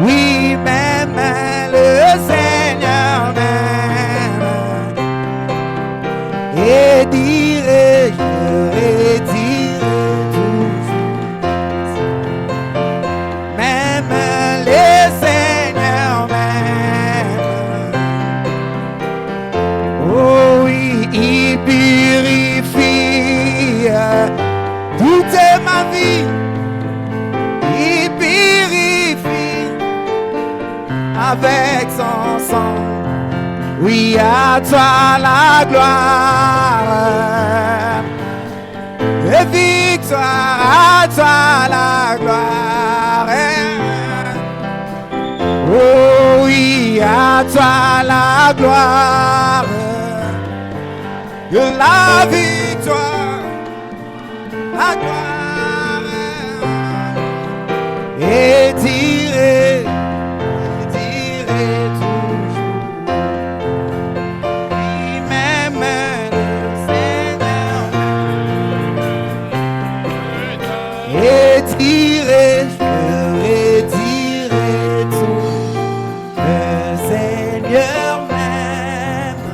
Oui, même le Seigneur m'aime. Et dirai, je dirai toujours. Même le Seigneur m'aime. Oh oui, il purifie toute ma vie. Il purifie avec son sang. Oui, à toi la gloire. Et victoire, à toi la gloire. Oh oui, à toi la gloire. Que la victoire, la gloire. Et dirai toujours. Oui, même le Seigneur. Et dirai, je redirai tout. Le Seigneur m'aime.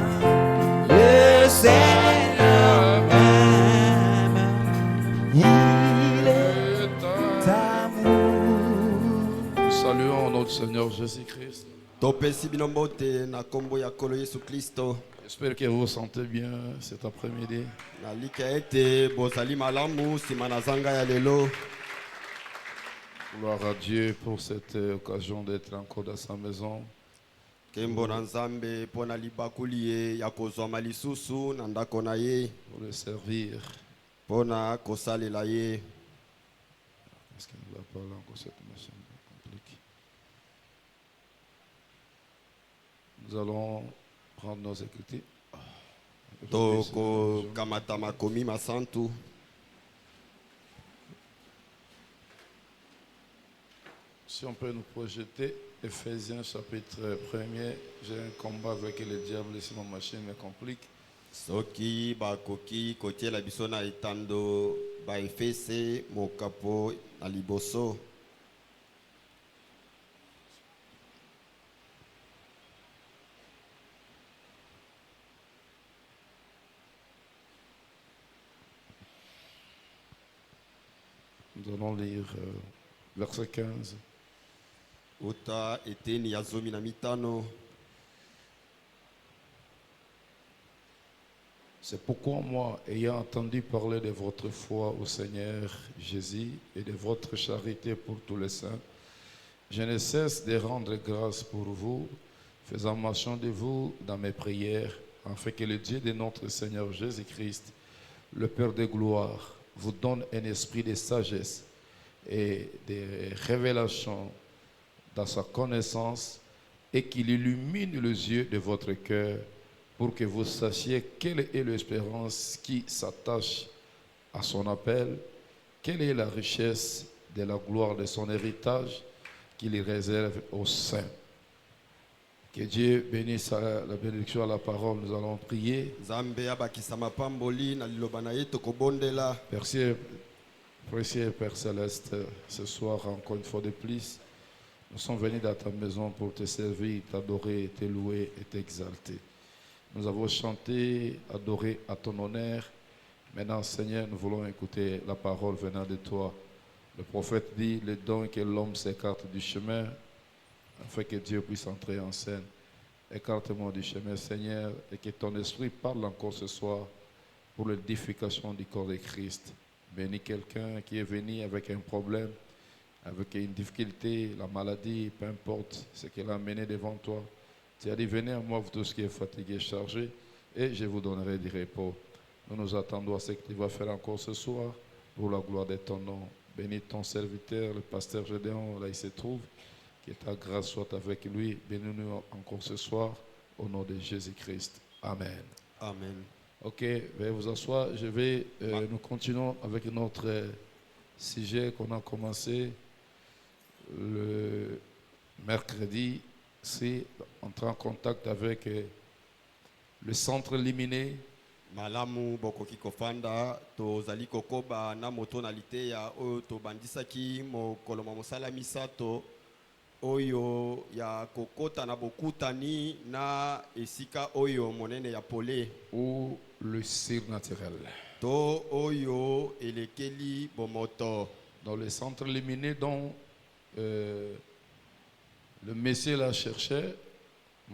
Le Seigneur m'aime. Il est amour. Nous saluons notre Seigneur Jésus-Christ. J'espère que vous vous sentez bien cet après-midi. Gloire à Dieu pour cette occasion d'être encore dans sa maison. Pour le servir. Est-ce qu'il va parler encore cette machine compliquée? Nous allons prendre nos écritures. Si on peut nous projeter, Ephésiens chapitre 1er, j'ai un combat avec le diable si ma machine me complique. Soki bakoki kotiela biso na etando ba efese mokapo na liboso. Nous allons lire verset 15. Uta eteni ya zomi na mitano. C'est pourquoi moi, ayant entendu parler de votre foi au Seigneur Jésus et de votre charité pour tous les saints, je ne cesse de rendre grâce pour vous, faisant mention de vous dans mes prières, afin que le Dieu de notre Seigneur Jésus-Christ, le Père de gloire, vous donne un esprit de sagesse et de révélation dans sa connaissance et qu'il illumine les yeux de votre cœur pour que vous sachiez quelle est l'espérance qui s'attache à son appel, quelle est la richesse de la gloire de son héritage qu'il réserve aux saints. Que Dieu bénisse la bénédiction à la parole. Nous allons prier. Merci, précieux Père Céleste, ce soir encore une fois de plus, nous sommes venus dans ta maison pour te servir, t'adorer, te louer et t'exalter. Nous avons chanté, adoré à ton honneur. Maintenant, Seigneur, nous voulons écouter la parole venant de toi. Le prophète dit, le don que l'homme s'écarte du chemin, afin que Dieu puisse entrer en scène. Écarte-moi du chemin, Seigneur, et que ton esprit parle encore ce soir pour l'édification du corps de Christ. Bénis quelqu'un qui est venu avec un problème, avec une difficulté, la maladie, peu importe ce qu'elle a amené devant toi. Tu as dit, venez à moi, vous tous qui êtes fatigués, chargés, et je vous donnerai du repos. Nous nous attendons à ce que tu vas faire encore ce soir, pour la gloire de ton nom. Bénis ton serviteur, le pasteur Gédéon, là il se trouve. Que ta grâce soit avec lui. Bénis-nous encore ce soir, au nom de Jésus-Christ. Amen. Amen. Ok, veuillez vous asseoir. Nous continuons avec notre sujet qu'on a commencé le mercredi. C'est entrer en contact avec le centre Liminé. Malamu bokoki kofanda tozali kokoba na moto na liteya oyo tobandisaki mokolo mosala misato oyo ya kokota na bokutani na esika oyo monene ya pole ou le surnaturel. to oyo elekeli bomoto. Dans le centre lumineux dont le Messie la cherchait,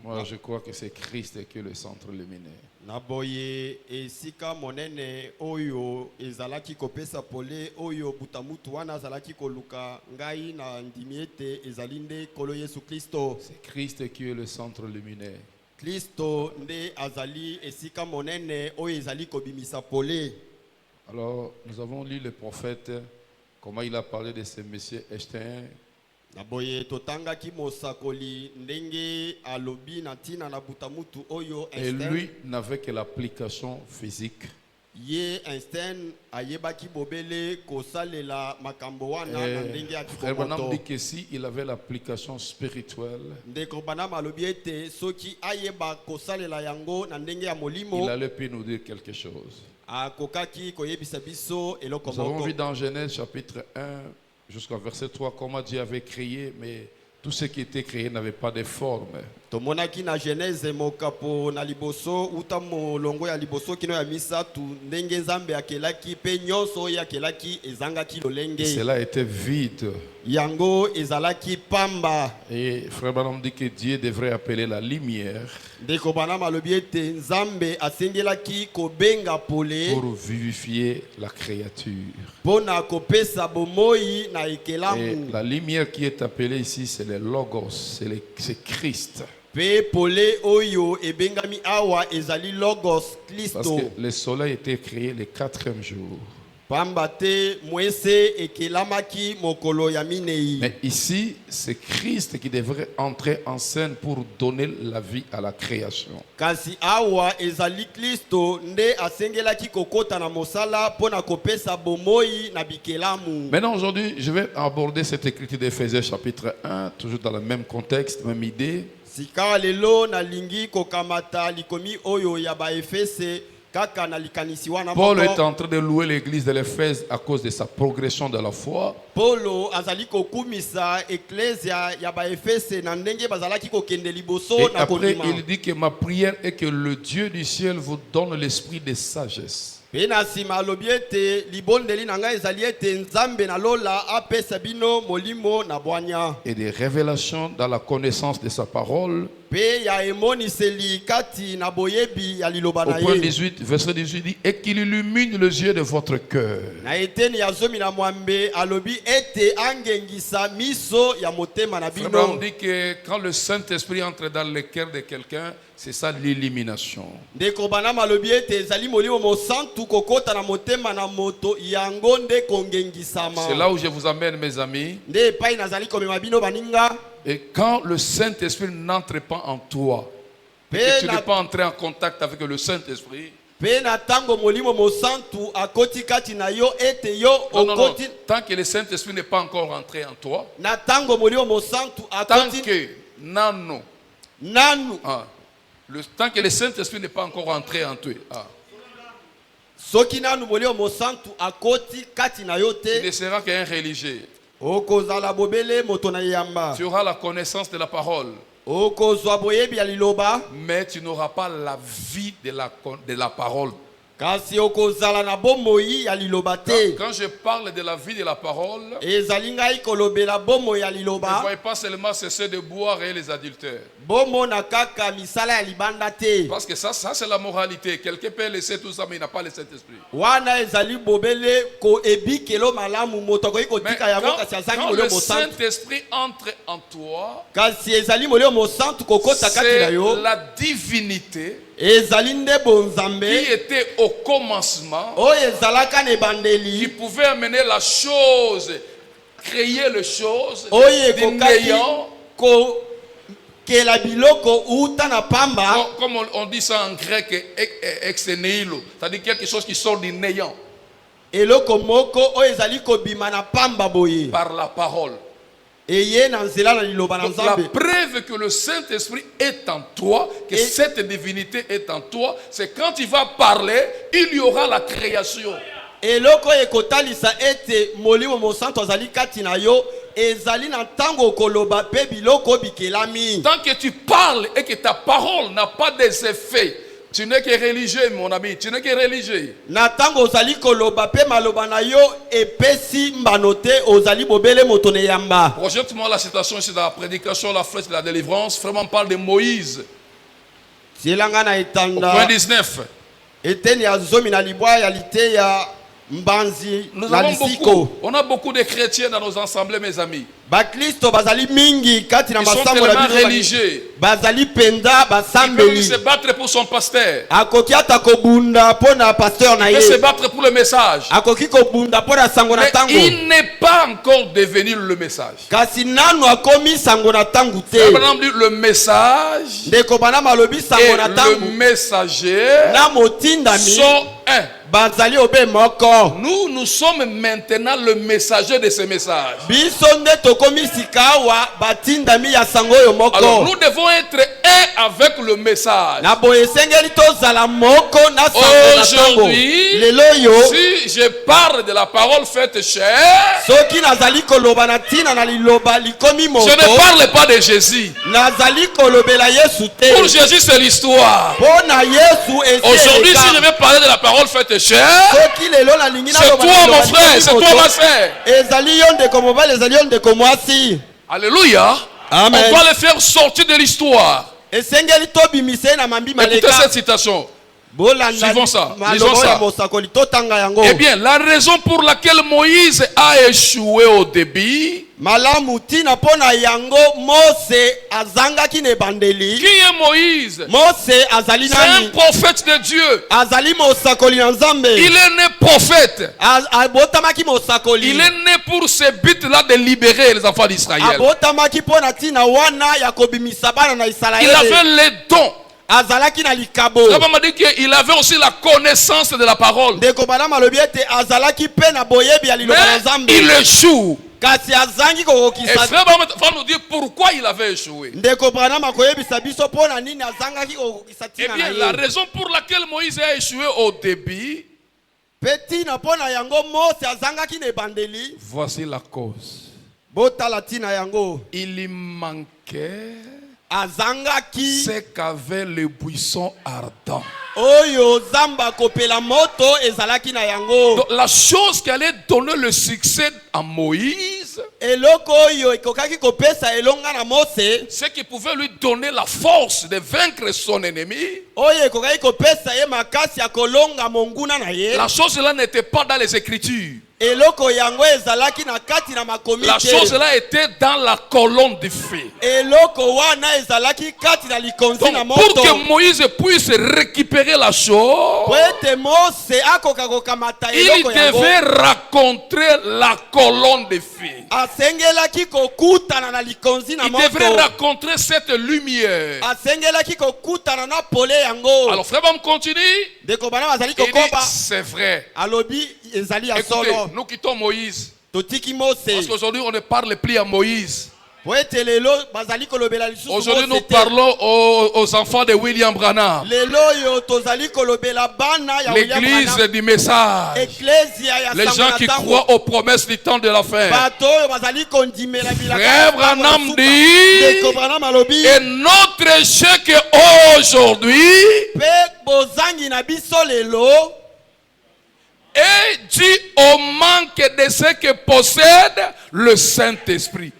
moi je crois que c'est Christ qui est le centre lumineux. Naboye esika monene oyo ezalaki kopesa pole oyo butamutu wana azalaki koluka ngai na ndimiete ezalinde kolo Yesu Kristo. C'est Christ qui est le centre lumineux. Kristo nde azali esika monene oyo ezali kobimisa pole. Alors nous avons lu le prophète, comment il a parlé de ce monsieur Einstein. Naboye totanga ki mosakoli ndenge alobi na tina na butamutu oyo Et Einstein. lui n'avait que l'application physique. Ye Einstein ayebaki bobele kosalela makambo wana na ndenge ya Frère Branham kikomoto. dit que si il avait l'application spirituelle, Ndeko Branham alobi ete soki ayeba kosalela yango na ndenge ya il molimo allait pu nous dire quelque chose. akokaki koyebisa biso eloko Nous avons moko. vu dans Genèse chapitre 1 jusqu'au verset 3 comment Dieu avait créé, mais tout ce qui était créé n'avait pas de forme. Tomonaki na Genèse mokapo na liboso uta molongo ya liboso kino ya misatu ndenge Nzambe akelaki pe nyonso ya kelaki ezangaki lolenge. Cela était vide. Yango ezalaki pamba. Et Frère Branham dit que Dieu devrait appeler la lumière Ndeko Branham alobi ete Nzambe asengelaki kobenga pole pour vivifier la créature. pona kopesa bomoi na Et ekelamu. la lumière qui est appelée ici, c'est le Logos, c'est Christ. Pe pole oyo ebengami awa ezali logos Parce Kristo. que le soleil était créé le 4e jour. Pamba te mwese ekelamaki mokolo ya minei. Mais ici, c'est Christ qui devrait entrer en scène pour donner la vie à la création. Kasi awa ezali Kristo nde asengelaki kokota na mosala pona kopesa bomoi na bikelamu. Maintenant, aujourd'hui, je vais aborder cette écriture d'Éphésiens chapitre 1, toujours dans le même contexte, même idée. Sika lelo na lingi kokamata likomi oyo ya ba Efese kaka na likanisi wana Paul est moko. en train de louer l'église de l'Éphèse à cause de sa progression de la foi. Paulo azali kokumisa eklesia ya ba Efese na ndenge bazalaki kokende liboso Et na après, kondima. il dit que ma prière est que le Dieu du ciel vous donne l'esprit de sagesse Pe na sima alobi ete libondeli na ngai ezali ete Nzambe na lola apesa bino molimo na bwanya. et des révélations dans la connaissance de sa parole. Pe ya emoniseli kati na boyebi ya liloba Au na point ye. 18, verset 18 dit, et qu'il illumine les yeux de votre cœur. Na eteni ya zomi na mwambe alobi ete angengisa miso ya motema na Frère Branham bino. dit que quand le Saint-Esprit entre dans le cœur de quelqu'un, c'est ça l'illumination. Ndeko Branham alobi ete ezali molimo mosantu kokota na motema na moto yango nde kongengisama. C'est là où je vous amène, mes amis. Nde epai nazali komema bino baninga. Et quand le Saint-Esprit n'entre pas en toi, et que tu n'es pas entré en contact avec le Saint-Esprit, Pe na tango molimo mosantu akoti kati na yo ete yo non, okoti tant que le Saint-Esprit n'est pas encore rentré en toi, na tango molimo mosantu tant akoti que nanu, nanu tant que le Saint-Esprit n'est pas encore rentré en toi, soki nanu molimo mosantu akoti kati na yo tu ne te seras qu'un religieux. okozala bobele moto na yamba Tu auras la connaissance de la parole, okozwa boyebi ya liloba mais tu n'auras pas la vie de la parole. kasi okozala na bomoi ya liloba te. Quand je parle de la vie de la parole, Ezali ngai kolobela bomoi ya ne liloba voyez pas seulement cesser de boire et les adultères. bomona kaka misala ya libanda te. Parce que ça c'est la moralité. Quelqu'un peut laisser tout ça, mais il n'a pas le Saint-Esprit. Wana ezali bobele ko ebikelo malamu moto akoki Mais kotika yango kasi azangi quand molio le mosantu. Saint-Esprit entre en toi, Kasi ezali molio mosantu kokota kati na c'est yo. la divinité Ezali nde qui bonzambe était au commencement, oyo ezalaka na qui ebandeli pouvait amener la chose, créer les choses, oyo du ekokaki néant. kokela biloko uta na pamba. Comme on dit ça en grec, ex nihilo, c'est-à-dire quelque chose qui sort du néant Eloko moko oyo ezali kobima na pamba boye. par la parole. Eye na nzela na liloba na Donc, la Nzambe. preuve que le Saint-Esprit est en toi, que cette divinité est en toi, c'est quand il va parler, il y aura la création. Eloko ekotalisa ete molimo mosantu azali kati na yo ezali na ntango koloba pe biloko bikelami. Tant que tu parles et que ta parole n'a pas des effets, tu n'es que religieux, mon ami, tu n'es que religieux. Na ntango ozali koloba pe maloba na yo epesi mbano te ozali bobele moto ne yamba. Projette-moi la citation ici dans la prédication, la flèche de la délivrance. Vraiment, on parle de Moïse. Tielanga na Au etanda. point 19. Eteni ya zomi na libwa ya lite ya mbanzi na lisiko. On a beaucoup de chrétiens dans nos assemblées, mes amis. Bakristo bazali mingi kati na Ils sont masambo na tellement biso religieux. bazali penda Il peut basambeli. se battre pour son pasteur. Akoki ata kobunda pona pasteur na Il peut se ye. battre pour le message. Akoki kobunda pona sango na Mais tango. il n'est pas encore devenu le message. Kasi nanu akomi sango na tango te. Abraham dit le message Ndeko bana malobi et sango na le tango. messager Na motindami sont un. bazali obe moko. Nous sommes maintenant le messager de ce message. Biso nde tokomi sikawa batindami ya sango yo moko. Alors nous devons être un avec le message. Na boye sengeli tozala moko na sango na tango. Aujourd'hui, Lelo yo si je parle de la parole faite chair, soki nazali koloba na tina na liloba likomi moto. je ne parle pas de Jésus. Nazali kolobela Yesu te. Pour Jésus, c'est l'histoire. Pona Yesu esi. Aujourd'hui, si je vais parler de la parole faite chair, soki lelo na lingi na c'est loba toi liloba mon frère, likomi c'est moto. toi ma sœur. Ezali yo ndeko mobali, ezali yo ndeko mwasi. Alléluia. Amen. On doit les faire sortir de l'histoire. Esengeli tobimise na mambi Écoutez maleka. cette citation. Suivons ça, lisons Maloba ça. ya mosakoli totanga yango. Eh bien, la raison pour laquelle Moïse a échoué au début, Malamu tina pona yango Mose azangaki ne bandeli. qui est Moïse? Mose azali C'est un nani? prophète de Dieu. Azali mosakoli na Nzambe. Il est né prophète. Abotamaki mosakoli. Il est né pour ce but-là de libérer les enfants d'Israël. Abotamaki pona tina wana ya kobimisa bana na Il Israeli. avait les dons. Azalaki na likabo. La Bible m'a dit qu'il avait aussi la connaissance de la parole. Ndeko bana malobi ete azalaki pe na boyebi ya liloba na Mais Nzambe. il échoue. Kasi azangi Et kokokisa. frère va nous dire pourquoi il avait échoué. Ndeko bana makoyebisa biso pona nini azangaki kokokisa Eh tina na bien, la ye. raison pour laquelle Moïse a échoué au début, Peti na pona yango Mose azangaki ne bandeli. voici la cause. Botala tina yango. Il y manquait Azangaki ce qu'avait le buisson ardent. oyo zamba kopela moto ezalaki na yango. Donc, la chose qui allait donner le succès à Moïse, Eloko oyo ekokaki kopesa elonga na Mose. ce qui pouvait lui donner la force de vaincre son ennemi, Oyo ekokaki kopesa ye makasi ya kolonga monguna na ye. la chose là n'était pas dans les Écritures. Eloko yango ezalaki na kati na makomi La te. chose là était dans la colonne de feu. Eloko wana ezalaki kati na likonzi na Donc, pour moto. que Moïse puisse récupérer la chose, Po ete Mose akoka kokamata il eloko yango. devait rencontrer la colonne de feu. Asengelaki kokutana na likonzi na Il devrait moto. rencontrer cette lumière. Asengelaki kokutana na pole yango. Alors, frère, on continue. Ndeko bana bazali Il dit, kokoba. c'est vrai. Alobi ezali ya Écoutez, solo. nous quittons Moïse. Totiki Parce Mose. qu'aujourd'hui, on ne parle plus à Moïse. Po ete lelo bazali kolobela lisusu Aujourd'hui, nous Mose te. parlons aux enfants de William Branham. Lelo yo tozali kolobela bana ya William L'église Branham. du message. Ecclesia ya Les sango gens na qui tango. croient aux promesses du temps de la fin. Bato oyo bazali kondimela bilaka Frère ya tango na Branham suka. dit, Ndeko Branham alobi. et notre échec aujourd'hui Pe bozangi na biso lelo. est dû au manque de ce que possède le Saint-Esprit.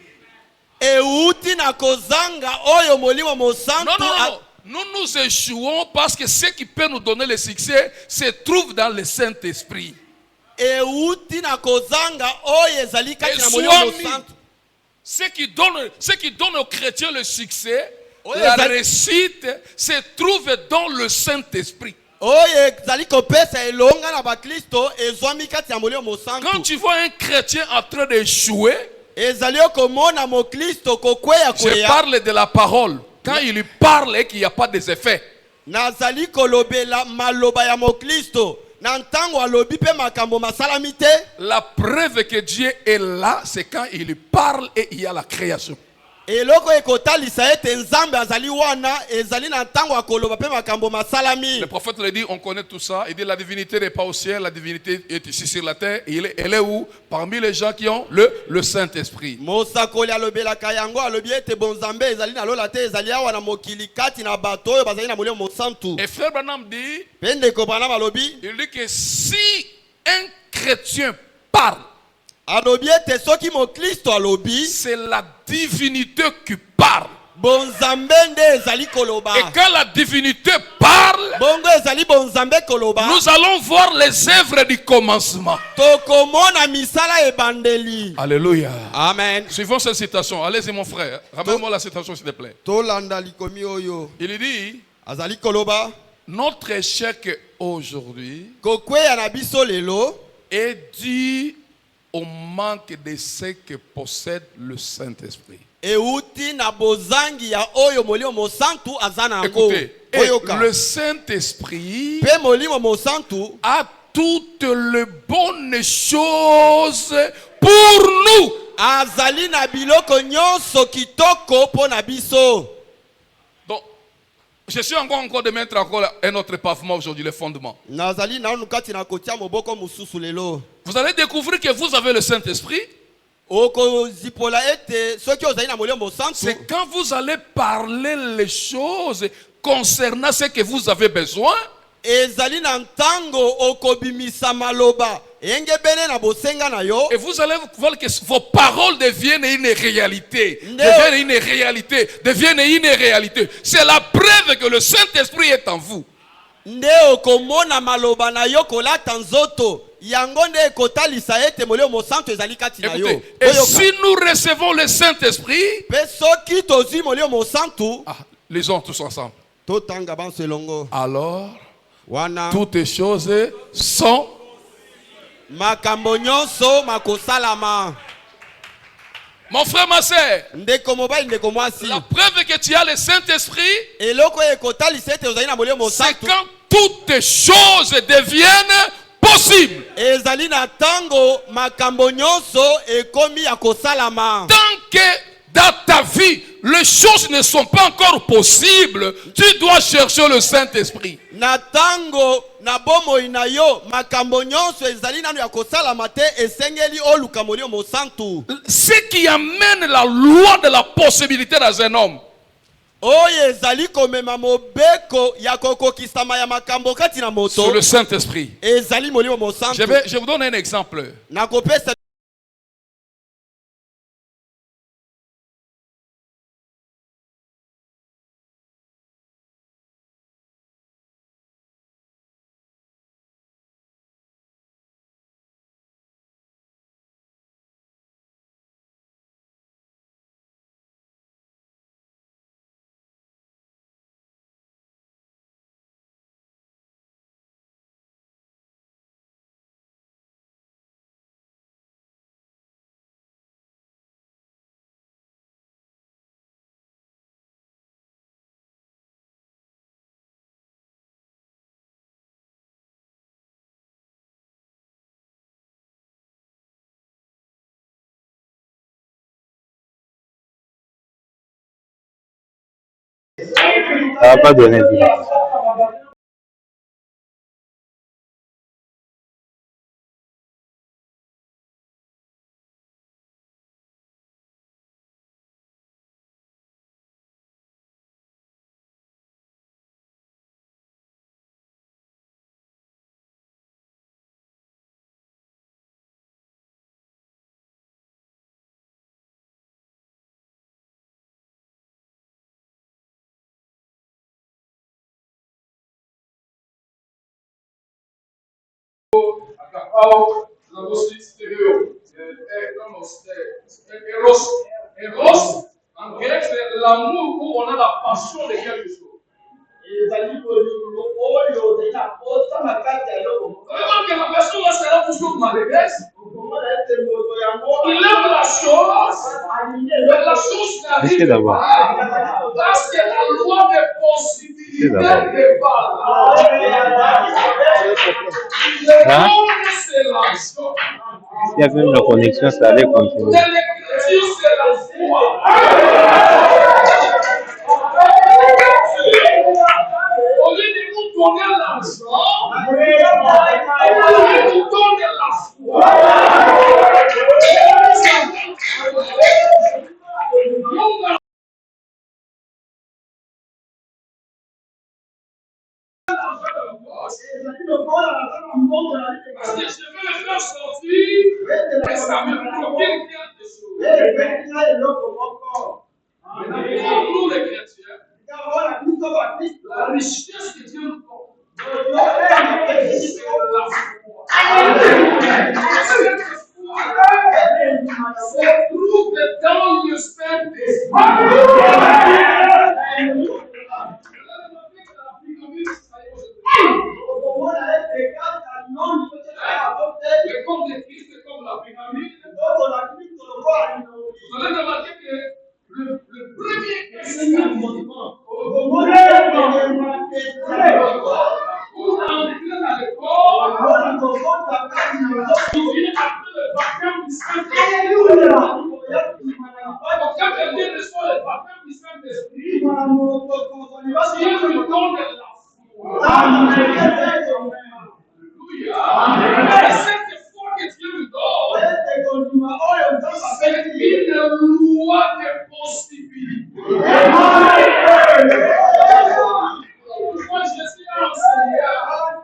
Euti na kozanga oyo molimo mosantu. Non, non, non. Nous nous échouons parce que ce qui peut nous donner le succès se trouve dans le Saint-Esprit. Euti na kozanga oyo ezali kati na molimo Swami. mosantu. Ce qui donne aux chrétiens le succès, Oui, la exact. réussite, se trouve dans le Saint-Esprit. Oyo ezali kopesa elonga na bakristo ezwami kati ya molimo Quand mosantu. tu vois un chrétien en train d'échouer, Ezali okomona mokristo kokweya je kweya. parle de la parole. Quand il lui parle et qu'il n'y a pas des effets. Nazali kolobela maloba ya mokristo. Na ntango alobi pe makambo masalami te. La preuve que Dieu est là, c'est quand il lui parle et il y a la création. Le prophète le dit, on connaît tout ça. Il dit la divinité n'est pas au ciel, la divinité est ici sur la terre. Et elle est où? Parmi les gens qui ont le Saint-Esprit. Et Frère Branham dit, il dit que si un chrétien parle, c'est la divinité qui parle. Et quand la divinité parle, nous allons voir les œuvres du commencement. Alléluia. Amen. Suivons cette citation. Allez-y mon frère. Ramène-moi la citation s'il te plaît. Il dit, notre échec aujourd'hui est dû au manque de ce que possède le Saint-Esprit. Écoutez, le Saint-Esprit a toutes les bonnes choses pour nous. Donc, je suis encore de mettre encore un autre pavement aujourd'hui, le fondement. Vous allez découvrir que vous avez le Saint-Esprit. C'est quand vous allez parler les choses concernant ce que vous avez besoin. Et vous allez voir que vos paroles deviennent une réalité. Deviennent une réalité. C'est la preuve que le Saint-Esprit est en vous. Écoutez, et si nous recevons le Saint-Esprit, lisons tous ensemble. Alors, toutes les choses sont mon frère, ma soeur, la preuve que tu as le Saint-Esprit, c'est quand toutes choses deviennent possibles. Tant que dans ta vie, les choses ne sont pas encore possibles, tu dois chercher le Saint-Esprit. Ce qui amène la loi de la possibilité dans un homme, c'est le Saint-Esprit. Je vous donne un exemple. Ça va pas donner. Eros, en grec, c'est l'amour où on a la passion de quelque chose. Vraiment que la personne là sera toujours malheureuse. Il aime la chose, mais la chose n'arrive pas. Parce que la loi des possibilités n'est pas là. Il y a même la connexion, ça allait continuer. L'écriture, c'est la foi. Parce que je veux le faire sortir et ça me procure quelque chose. Pour nous les chrétiens, la richesse que Dieu nous donne, c'est la foi. Se trouve dans le Saint-Esprit. Le corps de Christ est comme la pyramide. Vous allez remarquer que le premier escalier, pour entrer dans le corps, il vient après le baptême du Saint-Esprit. Donc, quand quelqu'un reçoit le baptême du Saint-Esprit, Dieu lui donne la foi. Alléluia. Et cette foi que Dieu lui donne, c'est une loi de possibilité. Moi, je suis enseignant.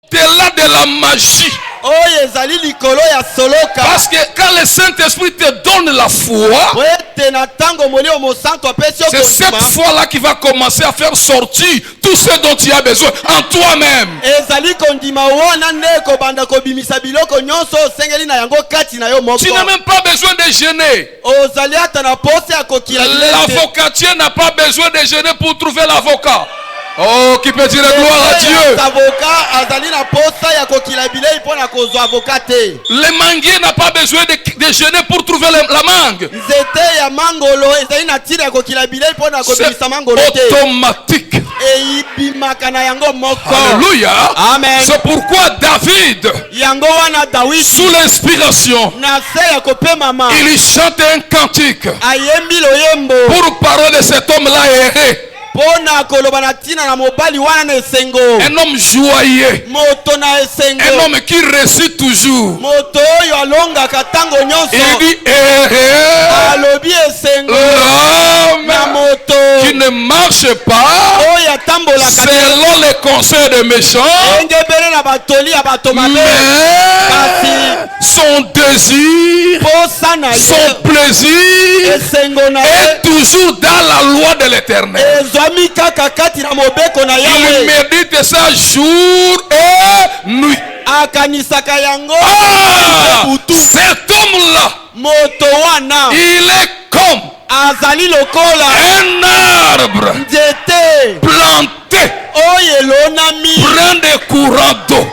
Au-delà de la magie. Parce que quand le Saint-Esprit te donne la foi, c'est cette foi-là qui va commencer à faire sortir tout ce dont tu as besoin en toi-même. Tu n'as même pas besoin de jeûner. L'avocatier n'a pas besoin de jeûner pour trouver l'avocat. Oh, qui peut dire gloire à Dieu. Le manguier n'a pas besoin de jeûner pour trouver la mangue. C'est automatique. Alléluia. Amen. C'est pourquoi David, sous l'inspiration, il chante un cantique pour parler de cet homme-là erré. Un homme joyeux, un homme qui réussit toujours. Il dit l'homme qui ne marche pas selon les conseils des méchants, mais son désir, son plaisir est toujours dans la loi de l'Éternel. Il médite ça jour et nuit. Cet homme-là, il est comme un arbre planté plein de courants d'eau.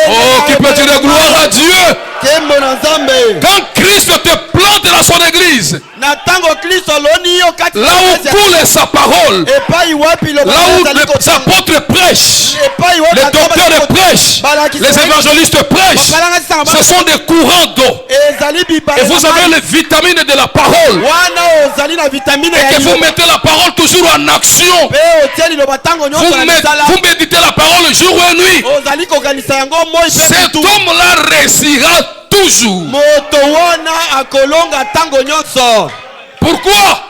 Oh, qui peut dire gloire à Dieu. Quand Christ te plante dans son église, là où coule sa parole, là où les apôtres prêchent, les docteurs prêchent, les évangélistes prêchent, ce sont des courants d'eau. Et vous avez les vitamines de la parole. Et que vous mettez la parole toujours en action. Vous méditez la parole jour et nuit. Cet homme-là réussira tout toujours. moto wana akolonga tango nyonso. Pourquoi?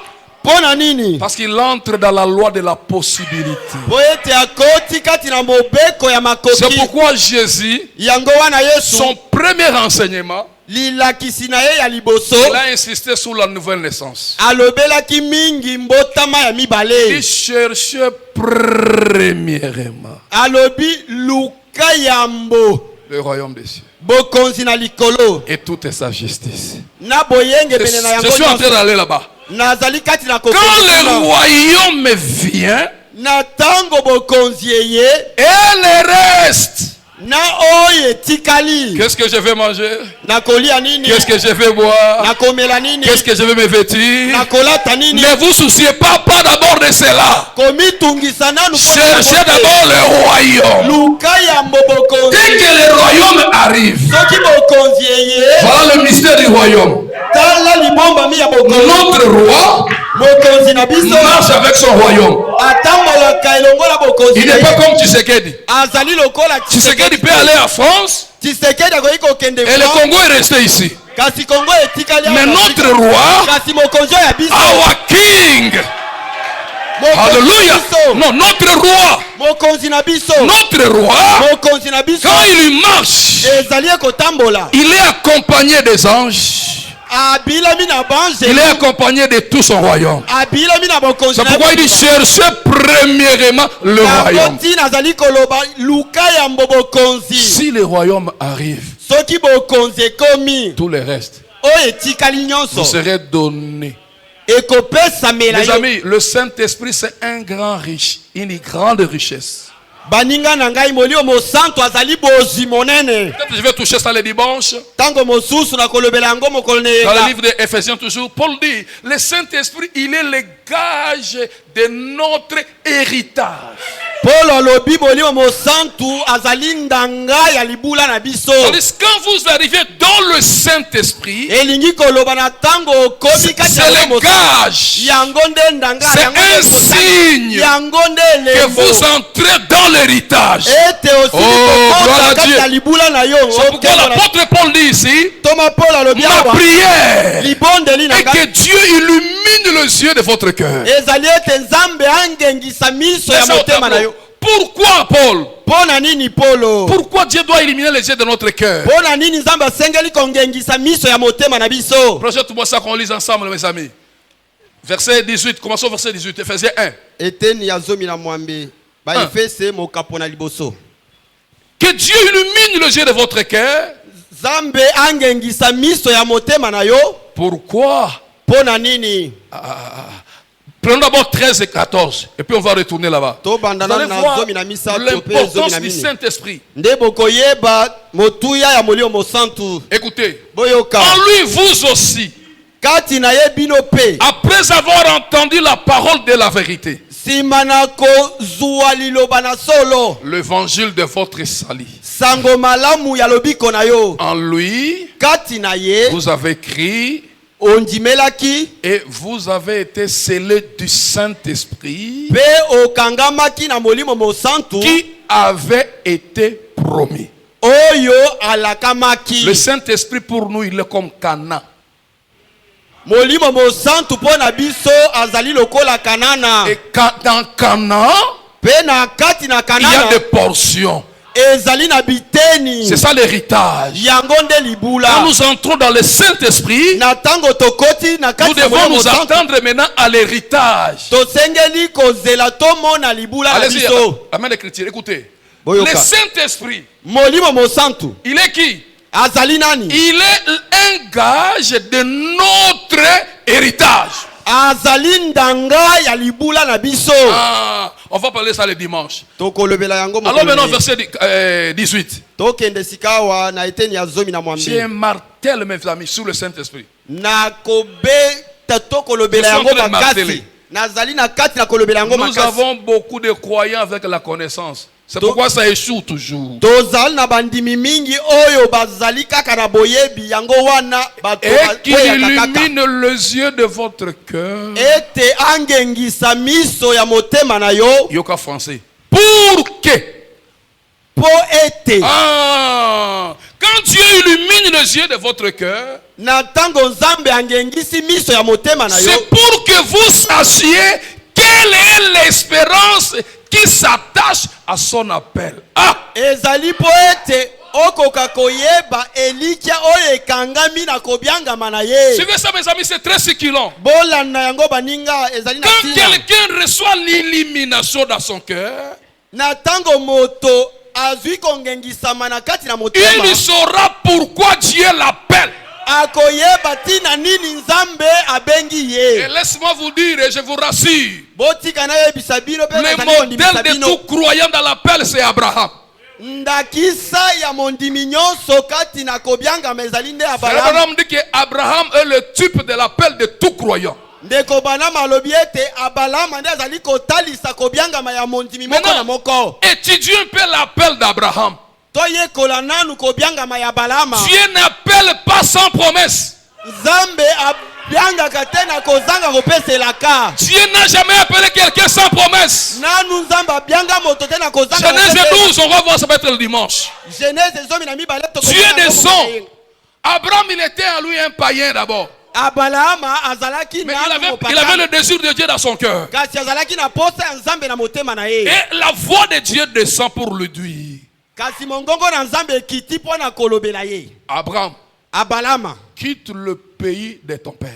Pona nini? Parce qu'il entre dans la loi de la possibilité. Po ete akoti kati na mobeko ya makoki. C'est pourquoi Jésus, Yango wana Yesu, son premier enseignement, lilakisi na ye ya liboso, il a insisté sur la nouvelle naissance. alobelaki mingi mbotama ya Il mibale. cherchait premièrement Alobi luka yambo le royaume des cieux bokonzi na likolo et toute sa justice. na boyenge bene na yango Je suis en train nyonso. d'aller là-bas. Nazali kati na Quand le royaume vient, na tango bokonzi eye et le reste, na oye tikali qu'est-ce que je vais manger? na kolia nini, Qu'est-ce que je vais boire? na komela nini, Qu'est-ce que je vais me vêtir? na kolata nini. Ne vous souciez pas d'abord de cela. Komitungisa nanu Cherchez d'abord le royaume. luka yambo bokonzi. Dès que le royaume arrive, Soki bokonzi eye voilà le mystère du royaume. tala libomba mi ya bokonzi. Notre roi Mokonzi na biso marche avec son royaume. atambolaka elongola bokonzi. Il n'est pas comme Tshisekedi. azali lokola Tshisekedi peut aller à France Tshisekedi akoki kokende et le France, Congo est resté ici. kasi Kongo etikali Mais awa notre Afrika. roi, kasi mokonzi oyo ya biso our king, mokonzi alléluia. na biso Non, notre roi, mokonzi na biso notre roi, mokonzi na biso quand il marche, ezali ekotambola il est accompagné des anges. abilami na bange Il est accompagné de tout son royaume. abilami na bokonzi C'est pourquoi il dit cherchez premièrement le royaume. tina azali koloba luka yambo bokonzi. Si le royaume arrive, soki bokonzi ekomi tout le reste oyo etikali vous nyonso serez donné. ekopesamela Mes yo. amis, le Saint-Esprit c'est un grand riche, une grande richesse. baninga na ngai molio mosantu azali bozwi monene. Peut-être je vais toucher ça le dimanche. Tango mosusu na kolobela yango mokolo Dans le neyeka. livre d'Éphésiens toujours, Paul dit, le Saint-Esprit, il est le gage de notre héritage. Paul alobi molio mosantu azali ndanga ya libula na biso. Tandis que quand vous arrivez dans le Saint-Esprit, elingi koloba na tango okomi kati c'est ya le mosantu. gage, yango nde ndanga c'est yango un nde mosali. signe yango nde que elembo vous entrez dans l'héritage. ete Oh, osili gloire kokota à kati Dieu. ya libula na yo. C'est pourquoi l'apôtre Paul dit ici, Toma Paul alobi ma awa prière libondeli na est que ngai Dieu illumine les yeux de votre cœur. ezali ete nzambe angengisa miso ya C'est ça au motema na tableau. yo. Pourquoi Paul? Mpo na nini Polo? Pourquoi Dieu doit illuminer les yeux de notre cœur? Mpo na nini nzambe asengeli kongengisa miso ya motema na biso? Projette-moi ça qu'on lise ensemble, mes amis. Verset 18, commençons verset 18, Ephésiens 1. Eteni ya zomi na mwambe baefese mokapo na liboso. Que Dieu illumine les yeux de votre cœur. Nzambe angengisa miso ya motema na yo. Pourquoi? Mpo na nini? Prenons d'abord 13 et 14, et puis on va retourner là-bas. Vous Tobandana allez na voir zomi na misato pe zomi l'importance na du mini. Saint-Esprit. Nde bokoyeba motuya ya molio mosantu. Écoutez, Boyoka. en lui, vous aussi, Kati na ye bino pe. après avoir entendu la parole de la vérité, Sima na kozwa liloba na solo. l'évangile de votre salut, Sango malamu ya lobiko na yo. en lui, Kati na ye vous avez crié ondimelaki et vous avez été scellés du Saint-Esprit pe okangamaki na molimo mosantu qui avait été promis. oyo alakamaki. Le Saint-Esprit pour nous, il est comme Cana. Molimo mosantu mpo na biso azali lokola kanana. Et dans Cana, Pe na kati na il y a kanana des portions. ezali na biteni. C'est ça l'héritage. Yango nde libula. Quand nous entrons dans le Saint-Esprit, Na tango tokoti na nous kati na devons molimo nous mosantu. attendre maintenant à l'héritage. Tosengeli kozela tomona libula na Allez-y, biso. amène l'écriture. Écoutez. Boyoka. Le Saint-Esprit, Molimo mosantu il est qui? azali nani? Il est un gage de notre héritage. Azali ndanga ya libula na biso. Ah, on va parler ça le dimanche. Tokolobela yango Alors maintenant, mokolo. verset 18. Tokende sikawa na eteni ya zomi na J'ai mwambe. un martel, mes amis, sur le Saint-Esprit. Na kobe tokolobela Je suis en yango train de makasi. marteler. Nazali na kati na kolobela yango Nous makasi. avons beaucoup de croyants avec la connaissance. C'est pourquoi ça échoue toujours. Tozali na bandimi mingi oyo bazali kaka na boyebi yango wana bato Et qu'il bakweyaka kaka. illumine les yeux de votre cœur. Ete angengisa miso ya motema na yo. Yoka français. Pour que. Po ete. Ah, quand quand Dieu illumine les yeux de votre cœur, na tango nzambe angengisi miso ya motema na yo, c'est pour que vous sachiez quelle est l'espérance qui s'attache à son appel. Ah! ezali po ete okoka koyeba elikia oyo ekangami na kobiangama na ye. Suivez ça mes amis, c'est très succulent. bolanda yango baninga ezali na Quand tina. quelqu'un reçoit l'illumination dans son cœur, na tango moto azwi kongengisama na kati na motema, il saura pourquoi Dieu l'appelle. akoyeba tina nini nzambe abengi Et ye. laisse-moi vous dire, et je vous rassure, botika na yebisa bino pe le nazali kondimisa modèle de bino. tout croyant dans l'appel, c'est Abraham. ndakisa ya mondimi nyonso kati na kobiangama ezali nde Abraham. Abraham dit que Abraham est le type de l'appel de tout croyant. ndeko banama alobi ete Abraham nde azali kotalisa kobiangama ya mondimi moko na moko. Étudions un peu l'appel d'Abraham. toyekola nanu kobiangama ya Abraham. Dieu n'appelle pas sans promesse. nzambe abiangaka te na kozanga kopeselaka. Dieu n'a jamais appelé quelqu'un sans promesse. nanu nzambe abianga moto te na kozanga Genèse kopesela. 12, on va voir, ça va être le dimanche. Genèse zomi na mibale Dieu descend. Abraham, il était à lui un païen d'abord. Abraham azalaki Mais nanu il avait le désir de Dieu dans son cœur. kasi azalaki na posa ya nzambe na motema na ye. Et la voix de Dieu descend pour le dire. kasi mongongo na nzambe ekiti mpo na kolobela ye. Abraham, Abraham, quitte le pays de ton père.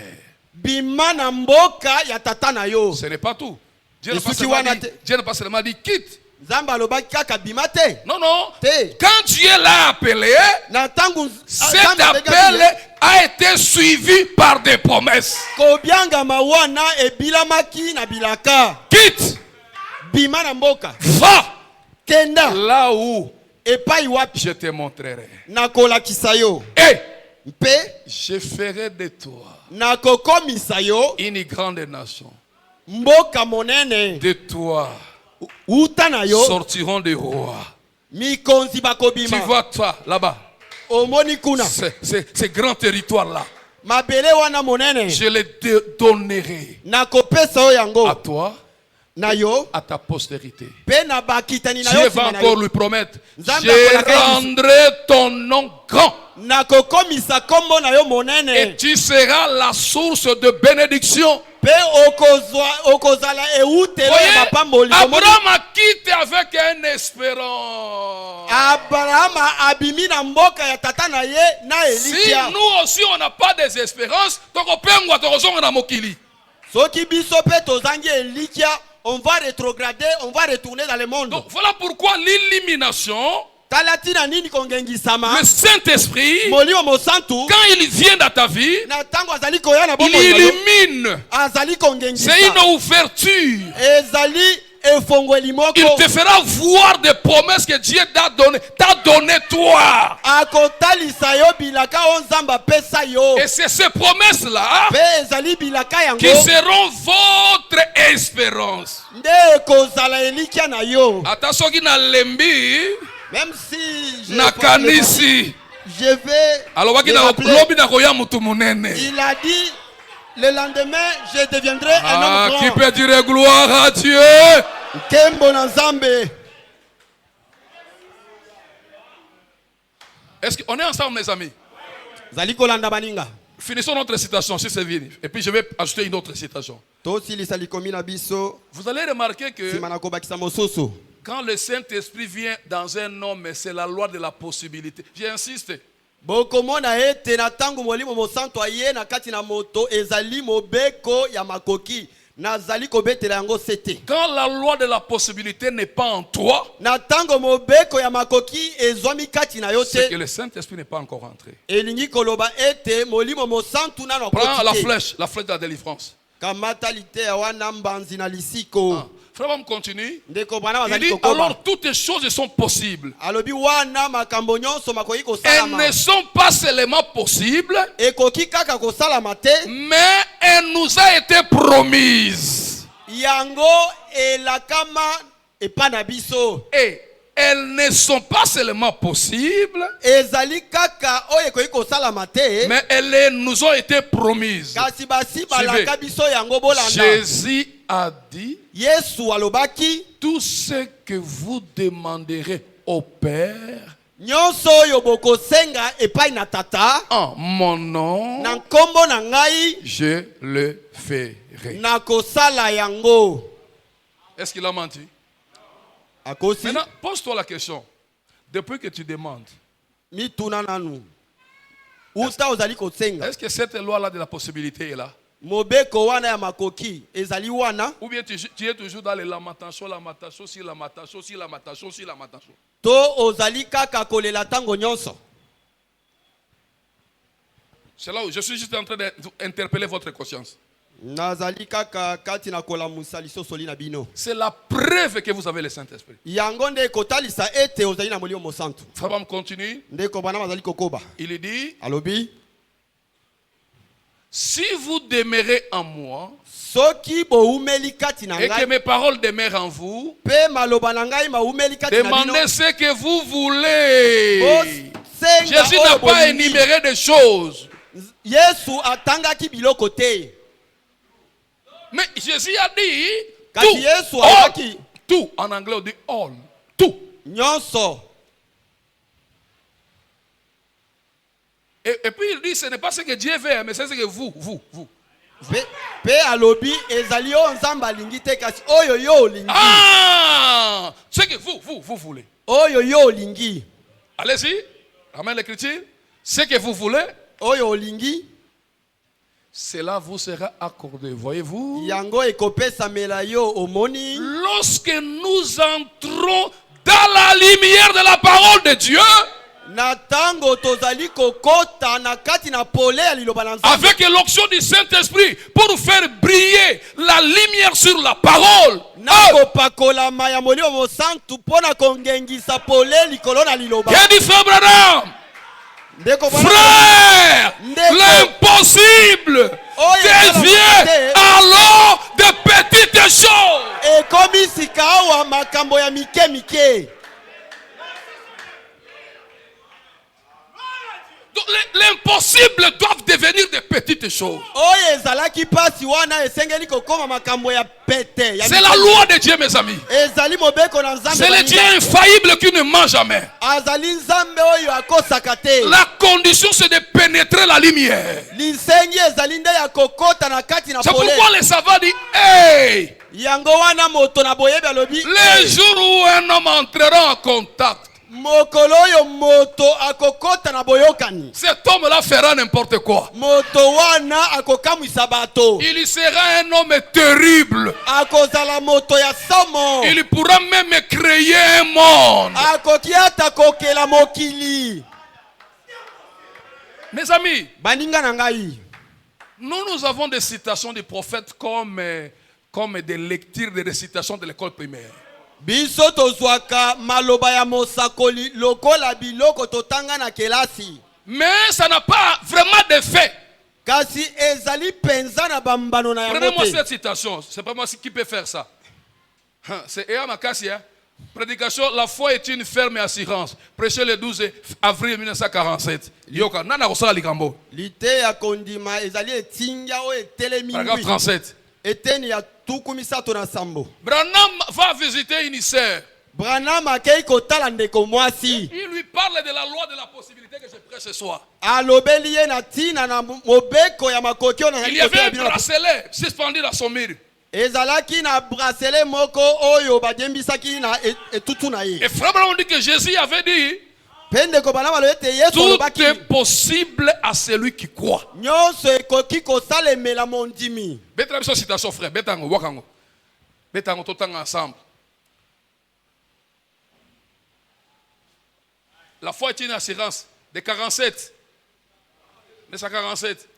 bima na mboka ya tata na yo. Ce n'est pas tout. Dieu Et n'a pas, ceux qui seulement voient dit, Dieu n'a pas seulement dit quitte. nzambe alobaki kaka bima te. Non, non. te Quand Dieu l'a appelé, na tangu cet nzambe appel abengaki a été suivi par des promesses. kobiangama wana ebilamaki na bilaka. Quitte, bima na mboka va kenda là où epai wapi je te montrerai. nakolakisa yo. Et mpe je ferai de toi nakokomisa yo une grande nation. mboka monene. De toi uta na yo sortiront des rois. mikonzi Tu bakobima. vois toi là-bas, omoni kuna ces grands territoires-là, mabele wana monene je les donnerai nakopesa yo à yango toi, na yo à ta postérité. pe na bakitani na Dieu yo va nsima na encore yo. lui promettre, Nzambe je akolaka ye rendrai ton nom grand nakokomisa kombo na yo et monene tu seras la source de bénédiction. pe okozala eutelo ya Voyez, mapamboli. Abraham a quitté avec un espérance. Abraham abimi na mboka ya tata na ye na Si Elikia. nous aussi on n'a pas d'espérance, tokopengwa tokozonga na mokili. soki biso pe tozangi Elikia, on va rétrograder, on va retourner dans le monde. Donc voilà pourquoi l'illumination, talatina nini kongengisama le Saint-Esprit, molimo mosantu quand il vient dans ta vie, na tango azali koya na il bomoi na yo, illumine. azali kongengisa. C'est une ouverture. ezali efongweli moko. Il te fera voir des promesses que Dieu t'a donné toi. akotalisa yo bilaka o nzambe apesa yo. Et c'est ces promesses-là pe ezali bilaka yango qui seront votre espérance. nde ekozala elikia na yo. Ata soki na lembi, Même si nakanisi. je vais Alobaki le na rappeler. lobi na koya mutu munene. Il a dit le lendemain je deviendrai un Ah, homme qui grand. peut dire gloire à Dieu? Kembo na nzambe. Est-ce qu'on est ensemble, mes amis? Zali kolanda baninga. Finissons notre citation, si c'est fini. Et puis je vais ajouter une autre citation. tosilisa likomi na biso Vous allez remarquer que nsima na kobakisa mosusu. quand le Saint-Esprit vient dans un homme, c'est la loi de la possibilité. J'insiste. bokomona ete na tango molimo mosantu aye na kati na moto ezali mobeko ya makoki. Nazali kobetela yango sete. Quand la loi de la possibilité n'est pas en toi, Na tango mobeko ya makoki ezwami kati na yo c'est que te. le Saint-Esprit n'est pas encore entré. Elingi koloba ete molimo mosantu na Prends la nakoti. flèche de la délivrance. Kamata lite ya wana mbanzi na lisiko. Ah. Frère, on continue. Ndeko bana Il bazali dit kokoba. alors toutes les choses sont possibles. Alobi wana makambo nyonso makoki Elles kosalama. ne sont pas seulement possibles, Ekoki kaka kosalama te. mais elles nous a été promises. Yango elakama epana biso. Et elles ne sont pas seulement possibles, Ezali kaka oyo ekoki kosalama te. mais elles nous ont été promises. Kasi basi balaka biso yango bolanda. Jésus a dit, Yesu alobaki tout ce que vous demanderez au Père nyonso oyo bokosenga epai na tata en mon nom, na nkombo na ngai je le ferai. na kosala yango. Est-ce qu'il a menti? Akosi Maintenant, pose-toi la question. Depuis que tu demandes, mituna nanu uta ozali kosenga est-ce que cette loi-là de la possibilité est là? mobeko wana ya makoki ezali wana, Ou bien tu es toujours dans les lamentations, si lamentation. to ozali kaka kolela tango nyonso. C'est là où je suis juste en train d'interpeller votre conscience. Nazali kaka kati na kolamusa lisoso li na bino. C'est la preuve que vous avez le Saint-Esprit. Yango nde kotalisa ete ozali na molimo mosantu. Frère, continue. Ndeko bana mazali kokoba. Il dit, Alobi si vous demeurez en moi soki boumeli kati na et que ngai mes paroles demeurent en vous, pe maloba na ngai maumeli kati na bino. demandez ce que vous voulez. Bosenga Jésus oyo n'a pas bolingi. énuméré des choses. Yesu atangaki biloko te. Mais Jésus a dit Kasi tout. Yesu All. alaki Tout. En anglais, on dit all. Tout. nyonso. Et puis il dit, ce n'est pas ce que Dieu veut, mais c'est ce que vous. Pe alobi ezali o nzamba lingi te kasi oyo yo lingi. Ah! Ce que vous voulez. Oyo yo lingi. Allez-y. Amen l'écriture. Ce que vous voulez, Oyo lingi. cela vous sera accordé. Voyez-vous? Yango ekopesa mela yo omoni. Lorsque nous entrons dans la lumière de la parole de Dieu, Na tango tozali kokota na kati na pole ya liloba na Nzambe. avec l'onction du Saint-Esprit, pour faire briller la lumière sur la parole. Na kopakola maya molimo mosantu pona kongengisa pole likolo na liloba. Qu'est-ce dit frère Branham? Ndeko bana. Frère, Ndeko. l'impossible Oh, devient alors de petites choses. Ekomi sika awa makambo ya mike mike. Donc, l'impossible doit devenir de petites choses. Oyo ezalaki pasi wana esengeli kokoma makambo ya pete. C'est la loi de Dieu, mes amis. Ezali mobeko na Nzambe. C'est le Dieu infaillible qui ne ment jamais. Azali Nzambe oyo akosaka te. La condition, c'est de pénétrer la lumière. Lisengi ezali nde ya kokota na kati na C'est pole. pourquoi les savants disent, hey, Yango wana moto na boyebi alobi. les jours où un homme entrera en contact, Mokolo oyo moto akokota na boyokani. cet homme-là fera n'importe quoi. Moto wana akokamwisa bato. Il sera un homme terrible. Akozala moto ya somo. Il pourra même créer un monde. Akoki ata kokela mokili. Mes amis, Baninga na ngai. nous avons des citations des prophètes comme des lectures, des récitations de l'école primaire. Biso tozwaka maloba ya mosakoli lokola biloko totanga na kelasi. Mais ça n'a pas vraiment d'effet. Kasi ezali penza na bambano na Prenez-moi yango cette te. citation. C'est pas moi qui peut faire ça. C'est Ea Makasi. Prédication, la foi est une ferme assurance. Prêché le 12 avril 1947. Yoka, nana kosala likambo. Lite ya kondima ezali etinga o etelemi. Paragraphe 37. Eteni ya tukumisato na sambo. Branham va visiter une sœur. Branham akei kotala ndeko mwasi. Il lui parle de la loi de la possibilité que je prêche ce soir. Alobeli ye na tina na mobeko ya makoki ona Il y avait un bracelet suspendu dans son mur. ezalaki na bracelet moko oyo badembisaki na etutu na ye. Et frère Branham dit que Jésus avait dit, Pende ko bana balo ete Yesu tout alobaki est possible à celui qui croit. nyonso ekoki kosalemela mondimi. Beta biso citation frère, betango wakango. Betango totanga ensemble. La foi est une assurance de 47. 1947.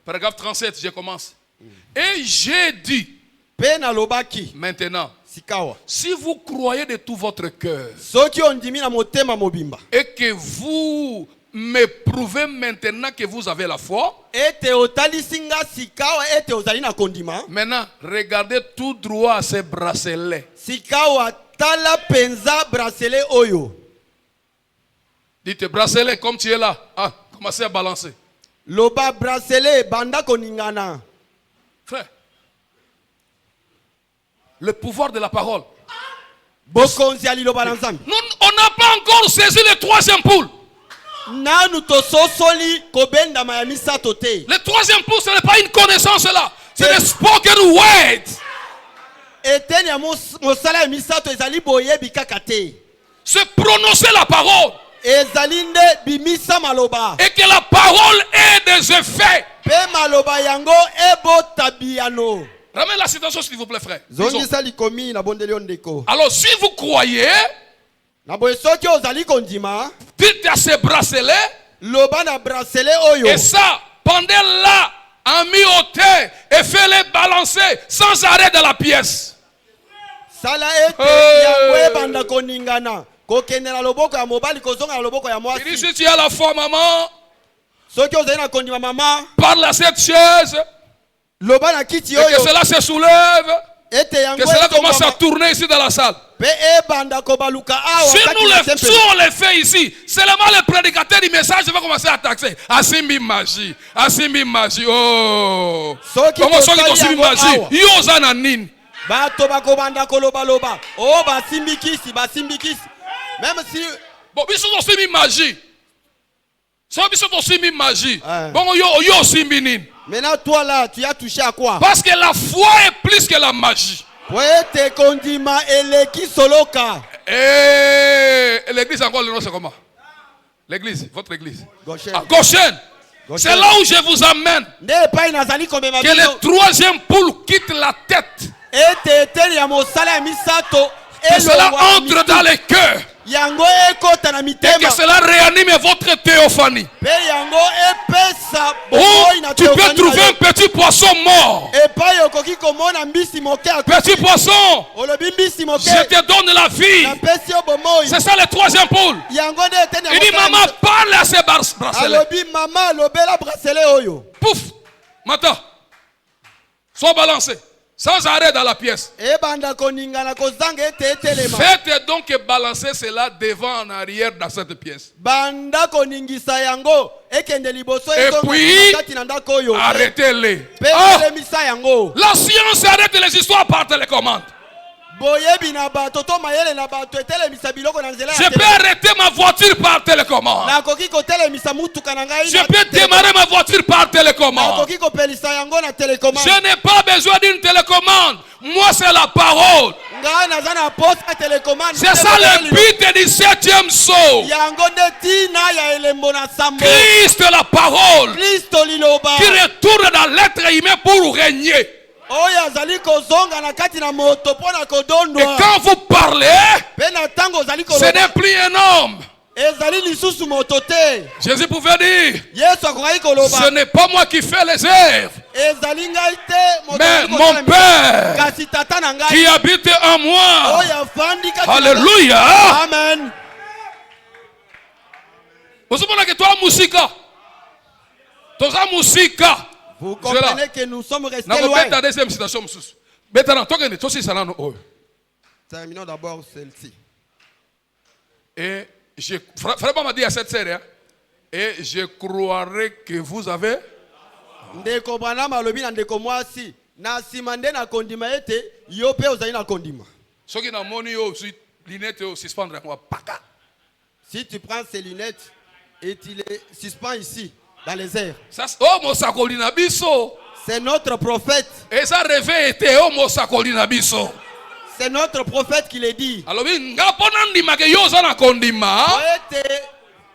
Paragraphe 37, je commence. Et j'ai dit, Pe nalobaki maintenant, sikawa. si vous croyez de tout votre cœur Soki ondimi na motema mobimba. et que vous me prouvez maintenant que vous avez la foi, Ete otalisi nga sikawa ete ozali na kondima. maintenant regardez tout droit à ces bracelets. Sikawa tala penza bracelet oyo. Dites bracelet comme tu es là. Ah, commencez à balancer. Loba bracelet banda koningana. Frère, le pouvoir de la parole. bokonzi ya liloba na Nzambe. On n'a pas encore saisi le troisième poule. Nanu tososoli kobenda ma ya misato te. Le troisième poule, ce n'est pas une connaissance là. C'est le spoken word. Eteni ya mosala ya misato ezali boyebi kaka te. C'est prononcer la parole. Ezali nde bimisa maloba. Et que la parole ait des effets. Pe maloba yango ebota biano. Ramène la citation s'il vous plaît, frère. Zongisa likomi na bondeli ondeko. Alors si vous croyez, na boye soki ozali kondima, dites à ces bracelets, loba na bracelet oyo. Et ça, pendez-la en mi-hauteur et fais-les balancer sans arrêt dans la pièce. Sala ete yango ebanda koningana. Kokendela loboko ya mobali kozonga na loboko ya mwasi. Il dit si tu as la foi, maman, soki ozali na kondima mama, parle à cette chaise. loba na kiti Et oyo. que cela se soulève. Ete yango Que cela commence à tourner ici dans la salle. Pe ebanda kobaluka awa. Si on le fait ici, seulement le prédicateur du message va commencer à taxer. Asimbi magie. Asimbi magie. Oh. Comment ça que tu magie? Yoza na nini? Bato bakobanda koloba loba. Oh basimbikisi, basimbikisi. Même si bon, biso to simbi magie. So biso to simbi magie. Bon yo simbi nini? Maintenant toi là, tu as touché à quoi? Parce que la foi est plus que la magie. Poete kondima eleki soloka. Et l'église encore le nom c'est comment? L'église, votre église. Goshen. Ah, Goshen. C'est là où je vous amène. Que le troisième poule quitte la tête. Que cela entre dans les cœurs. Et que cela réanime votre théophanie. Ou tu peux trouver un petit poisson mort. Petit poisson, je te donne la vie. C'est ça le troisième poule. Il dit maman, parle à ces bracelets. Pouf, maintenant, sois balancé. Sans arrêt dans la pièce. Faites donc balancer cela devant en arrière dans cette pièce. Et puis, arrêtez-les. Oh, la science arrête les histoires par télécommande. Je peux arrêter ma voiture par télécommande. Je peux démarrer ma voiture par télécommande. Je n'ai pas besoin d'une télécommande. Moi, c'est la parole. C'est ça le but du 7e saut. Christ, la parole, qui retourne dans l'être humain pour régner. Et quand vous parlez, ce n'est plus un homme. Jésus pouvait dire, ce n'est pas moi qui fais les œuvres, mais mon Père qui habite en moi. Alléluia. Amen. Vous comprenez que nous sommes restés loin. Terminons d'abord celle-ci. Et Frère m'a dit à cette série, et je croirais que vous avez. Ndeko Branham alobi na ndeko mwasi na simande na kondima ete yo pe ozali na kondima. Soki na moni yo lunettes yo suspendre moi paka. Si tu prends ces lunettes et tu les suspends ici dans les airs. Ça oh mosakolina biso. C'est notre prophète. Et ça réveille était oh mosakolina biso. C'est notre prophète qui le dit. Alors nga pona ndima ke yo za na kondima.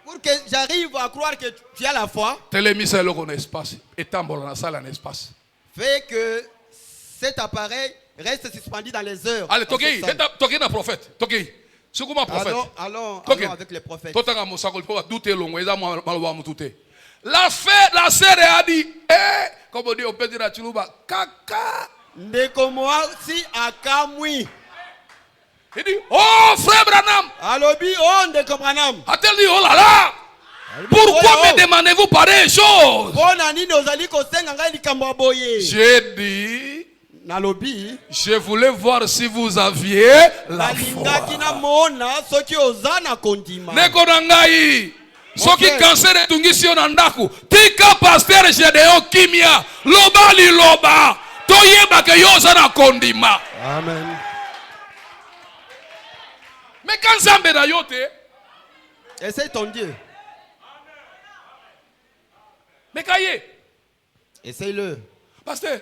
Pour que j'arrive à croire que tu as la foi. Télémise le qu'on espace et tambour dans la salle en espace. Fait que cet appareil reste suspendu dans les heures. Allez, toquez na prophète. Toquez. C'est comment prophète? Allons avec les prophètes. Totanga mosakol po douter longo eza maloba mututé. La sœur a dit comme on dit on peut dire à Chiluba kaka. Ndeko mwasi akamwi. Il dit, oh frère Branham. Alobi, oh ndeko Branham. A-t-elle dit, oh là là. Pourquoi me demandez-vous pareille chose? J'ai dit, nalobi, je voulais voir si vous aviez la foi. Nekonangai. Soki cancer etungisi onandaku. Tika pasteur Gédéon Kimia. Loba li loba. Toyeba ke yoza na kondima. Amen. Mais quand Zambé na yote, essaye ton Dieu. mais Kaye. Essaye-le. Pasteur,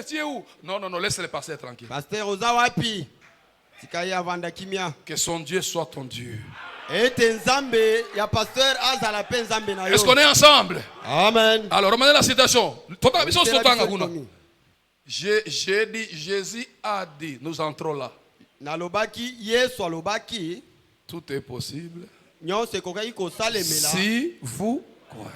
tu es où? Non, laisse le pasteur tranquille. Pasteur Ozawapi. Tikaye avanda kimia. Que son Dieu soit ton Dieu. Et Nzambe, ya pasteur Azala pe Nzambe na yo. Est-ce qu'on est ensemble? Amen. Alors, remenez la citation. J'ai dit, Jésus a dit, nous entrons là. Nalobaki, Yesu alobaki. Tout est possible. Si vous croyez.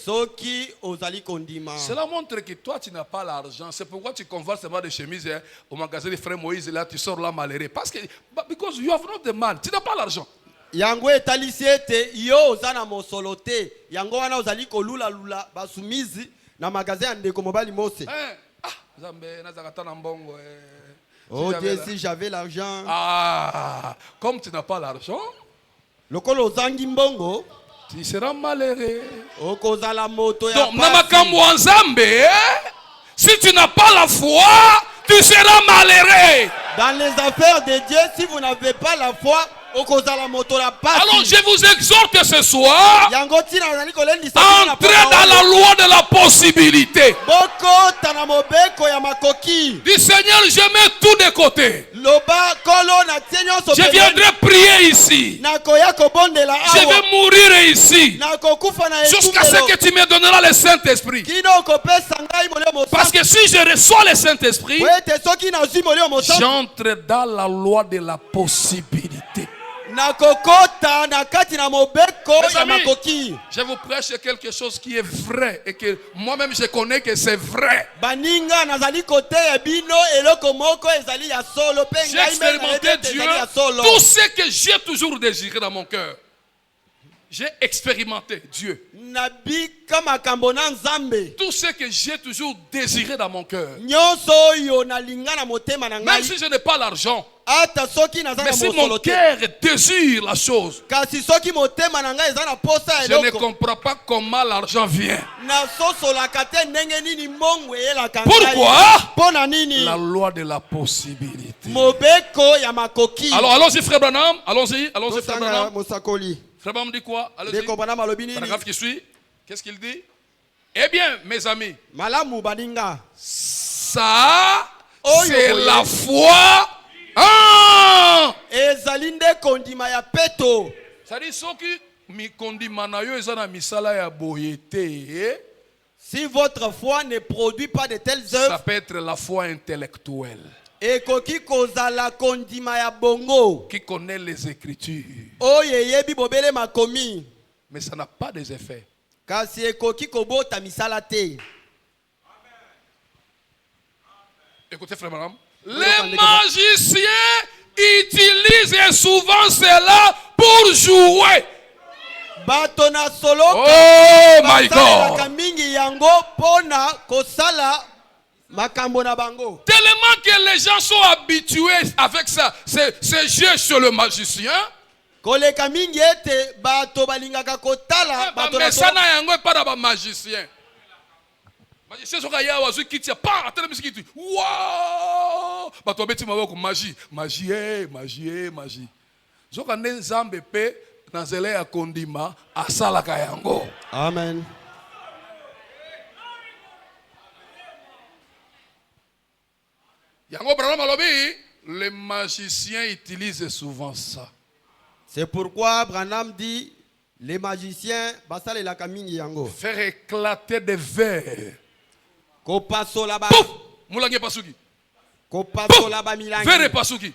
Cela montre que toi tu n'as pas l'argent. C'est pourquoi tu convoites seulement des chemises au magasin de frère Moïse. Là tu sors là malheureux. Parce que because you have not the man. Tu n'as pas l'argent. Yango etalisi ete yo ozana mosolo te. Yango wana ozali kolula lula basumizi na magasin ya ndeko mobali mose. Zambe nazakata na mbongo. Oh Dieu, si j'avais l'argent. Comme tu n'as pas l'argent, lokolo ozangi mbongo, tu seras malheureux. Okozala moto ya donc namakambo en Zambé, si tu n'as pas la foi, tu seras malheureux. Dans les affaires de Dieu, si vous n'avez pas la foi, alors je vous exhorte ce soir, entrez dans la loi de la possibilité. Du Seigneur, je mets tout de côté. Je viendrai prier ici. Je vais mourir ici. Jusqu'à ce que tu me donneras le Saint-Esprit. Parce que si je reçois le Saint-Esprit, j'entre dans la loi de la possibilité. Mes amis, je vous prêche quelque chose qui est vrai et que moi-même je connais que c'est vrai. J'ai expérimenté Dieu, tout ce que j'ai toujours désiré dans mon cœur. J'ai expérimenté Dieu. Tout ce que j'ai toujours désiré dans mon cœur. Même si je n'ai pas l'argent. Mais si mon cœur désire la chose, je ne comprends pas comment l'argent vient. Pourquoi? La loi de la possibilité. Alors allons-y frère Branham. Allons-y frère Branham. Frère Branham dit quoi? Allons-y. Paragraphe qui suit. Qu'est-ce qu'il dit? Eh bien mes amis, ça c'est la foi. Ezalinde kondima ya peto. C'est-à-dire soki mi kondima na yo ezana misala ya boyete. Si votre foi ne produit pas de telles œuvres, ça peut être la foi intellectuelle. Et koki kozala kondima ya bongo. Qui connaît les Écritures. Oyeyebi bobele makomi. Mais ça n'a pas des effets. Kasi ekoki kobota misala te. Écoutez frère Madame. Les magiciens utilisent souvent cela pour jouer. Oh my God. Tellement que les gens sont habitués avec ça. C'est jeu sur le magicien. Mais ça n'a pas de magicien. C'est ce qu'il y a aujourd'hui qui tient pas à la musique. Waouh! Bah toi bêtis m'avons magie, magie. Je connais Nzambe pe dans zele ya kondima asala kayango. Amen. Yango Branham alobi, les magiciens utilisent souvent ça. C'est pourquoi Branham dit les magiciens basale la kamingi yango. Faire éclater des verres. Kopaso la ba. Pouf! Moulange pasuki. Kopaso la ba milangi. Verre pasuki.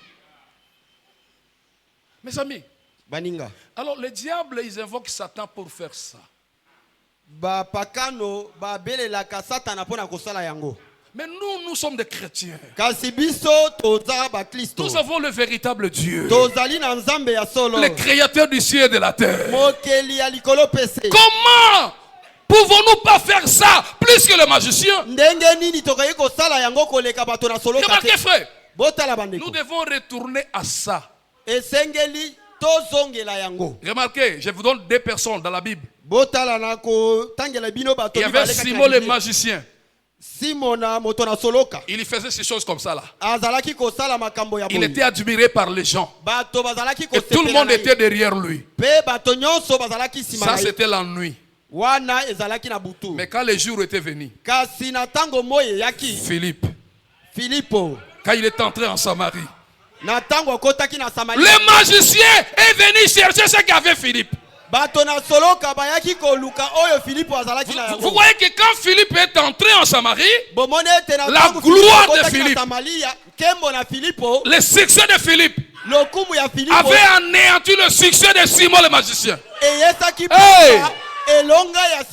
Mes amis. Baninga. Alors les diables ils invoquent Satan pour faire ça. Ba pakano ba bele la ka Satan pona kosala yango. Mais nous sommes des chrétiens. Nous avons le véritable Dieu. Le créateur du ciel et de la terre. Comment pouvons-nous pas faire ça plus que le magicien? Remarquez frère, nous devons retourner à ça. Remarquez, je vous donne deux personnes dans la Bible. Il y avait Simon le magicien. Il faisait ces choses comme ça là. Il était admiré par les gens. Et tout le monde était derrière lui. Ça c'était la nuit. Mais quand les jours étaient venus, Philippe, quand il est entré en Samarie, le magicien est venu chercher ce qu'avait Philippe. Vous voyez que quand Philippe est entré en Samarie, la gloire de Philippe, le succès de Philippe avait anéanti le succès de Simon le magicien. Hey!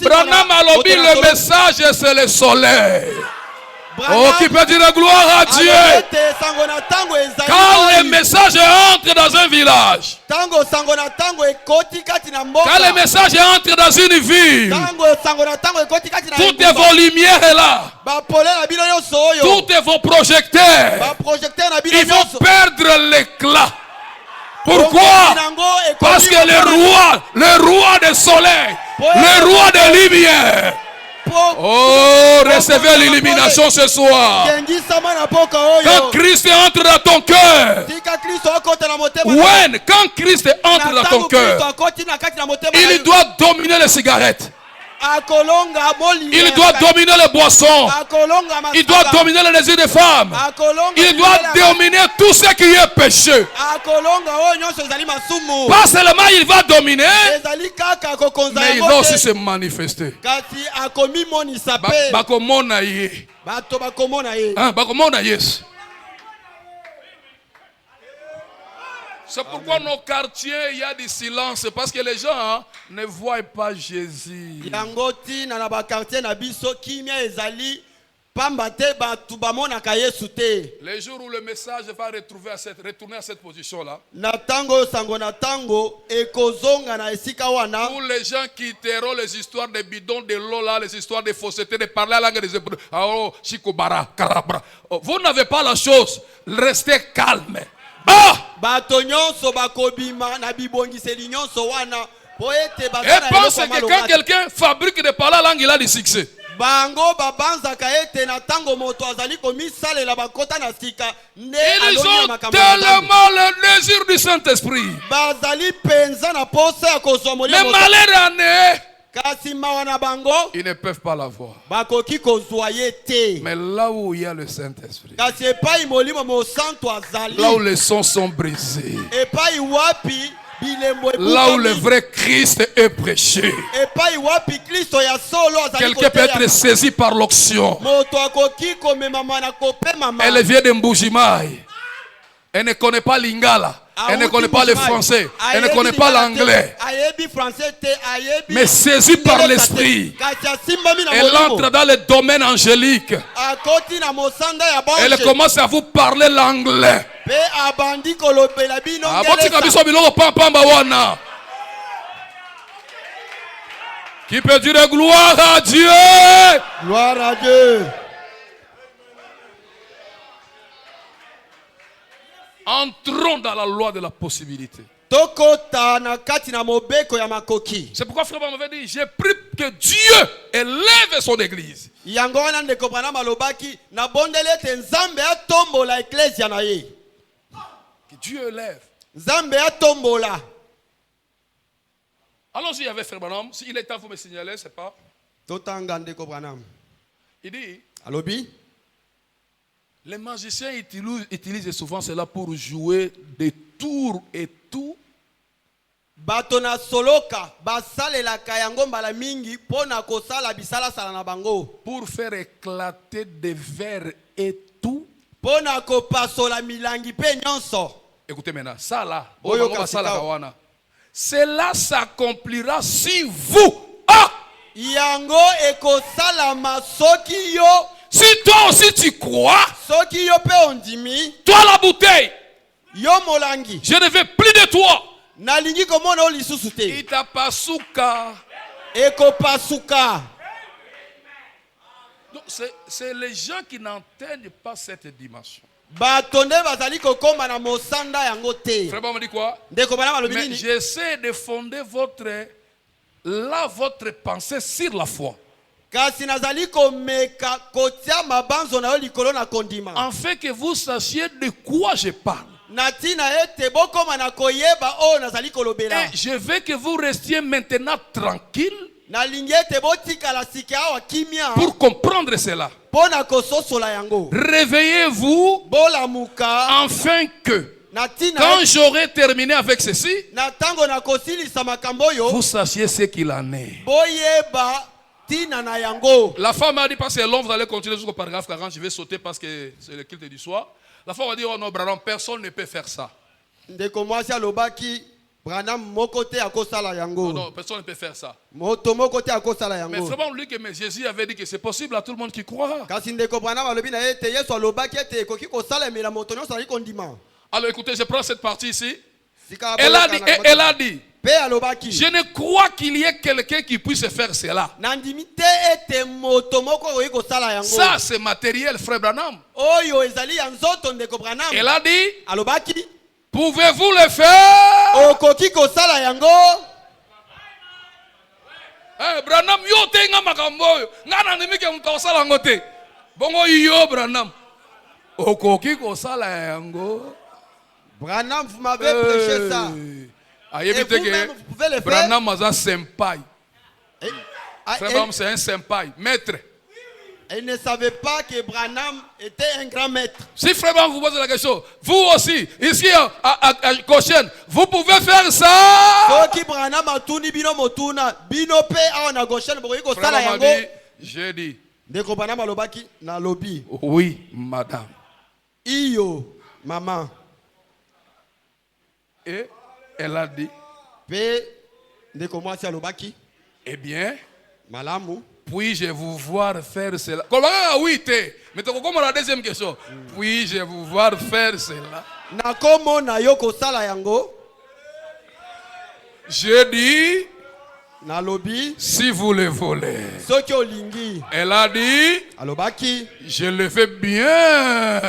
Branham Alobi, le message c'est le soleil. Oh, qui peut dire gloire à Dieu. Quand le message entre dans un village, quand le message entre dans une ville, toutes vos lumières est là, tous vos projecteurs, ils vont perdre l'éclat. Pourquoi? Parce que le roi du soleil, le roi des lumières, oh, recevez l'illumination ce soir. Quand Christ entre dans ton cœur, quand Christ entre dans ton cœur, il doit dominer les cigarettes. Il doit dominer les boissons. Il doit dominer les désirs des femmes. Il doit dominer tout ce qui est péché. Pas seulement il va dominer, mais il va aussi se manifester. C'est pourquoi nos quartiers, il y a du silence. Parce que les gens ne voient pas Jésus. Les jours où le message va retourner à cette position-là, où les gens quitteront les histoires de bidons, de Lola, les histoires de fausseté, de parler la langue des Hébreux. Vous n'avez pas la chose. Restez calme. Ah! Et pense que quand quelqu'un fabrique de parler la langue, il a du succès. Ils ont tellement le désir du Saint-Esprit. Les malheurs ils ne peuvent pas l'avoir. Mais là où il y a le Saint-Esprit, là où les sons sont brisés, là où le vrai Christ est prêché, quelqu'un peut être saisi par l'onction. Elle vient de Mbujimaï. Elle ne connaît pas l'Ingala. Elle ne connaît pas le français. Elle ne connaît pas l'anglais. Mais saisie par l'esprit, elle entre dans le domaine angélique. Elle commence à vous parler l'anglais. Qui peut dire gloire à Dieu? Gloire à Dieu. Entrons dans la loi de la possibilité. C'est pourquoi frère m'avait dit, j'ai pris que Dieu élève son église. Que Dieu élève. Allons-y avec frère Branham. S'il est temps, vous me signaler, c'est pas. Il dit. Les magiciens utilisent souvent cela pour jouer des tours et tout. Pour faire éclater des verres et tout. Écoutez maintenant, ça là, cela s'accomplira si vous. Ah! Si toi aussi tu crois, toi la bouteille, je ne veux plus de toi. Itapasuka. Donc c'est les gens qui n'entendent pas cette dimension. Frère me dit quoi? Mais j'essaie de fonder votre pensée sur la foi. afin que vous sachiez de quoi je parle. Et je veux que vous restiez maintenant tranquille pour comprendre cela. Réveillez-vous afin que quand j'aurai terminé avec ceci, vous sachiez ce qu'il en est. La femme a dit, parce que c'est long, vous allez continuer jusqu'au paragraphe 40, je vais sauter parce que c'est le culte du soir. La femme a dit, oh non, Branham, personne ne peut faire ça. Non, personne ne peut faire ça. Mais vraiment, lui, que Jésus avait dit que c'est possible à tout le monde qui croit. Alors écoutez, je prends cette partie ici. Elle a dit, je ne crois qu'il y ait quelqu'un qui puisse faire cela. Ça, c'est matériel, frère Branham. Elle a dit, pouvez-vous le faire? Branham, yo tenga makambo. Ngana nimike mkosala ngote. Bongo yo Branham. Okoki kosala yango. Branham, vous m'avez prêché ça. Et vous-même, vous pouvez le faire. Branham est un senpai. Frère Branham, c'est un senpai, maître. Il ne savait pas que Branham était un grand maître. Si Frère Branham vous pose la question, vous aussi, ici à Goshen, vous pouvez faire ça? Frère Branham a dit, j'ai dit. Oui, madame. Iyo, maman. Et elle a dit, eh bien, puis-je vous voir faire cela? Oui, mais comment la deuxième question? Puis-je vous voir faire cela? J'ai dit, si vous le voulez. Elle a dit, je le fais bien.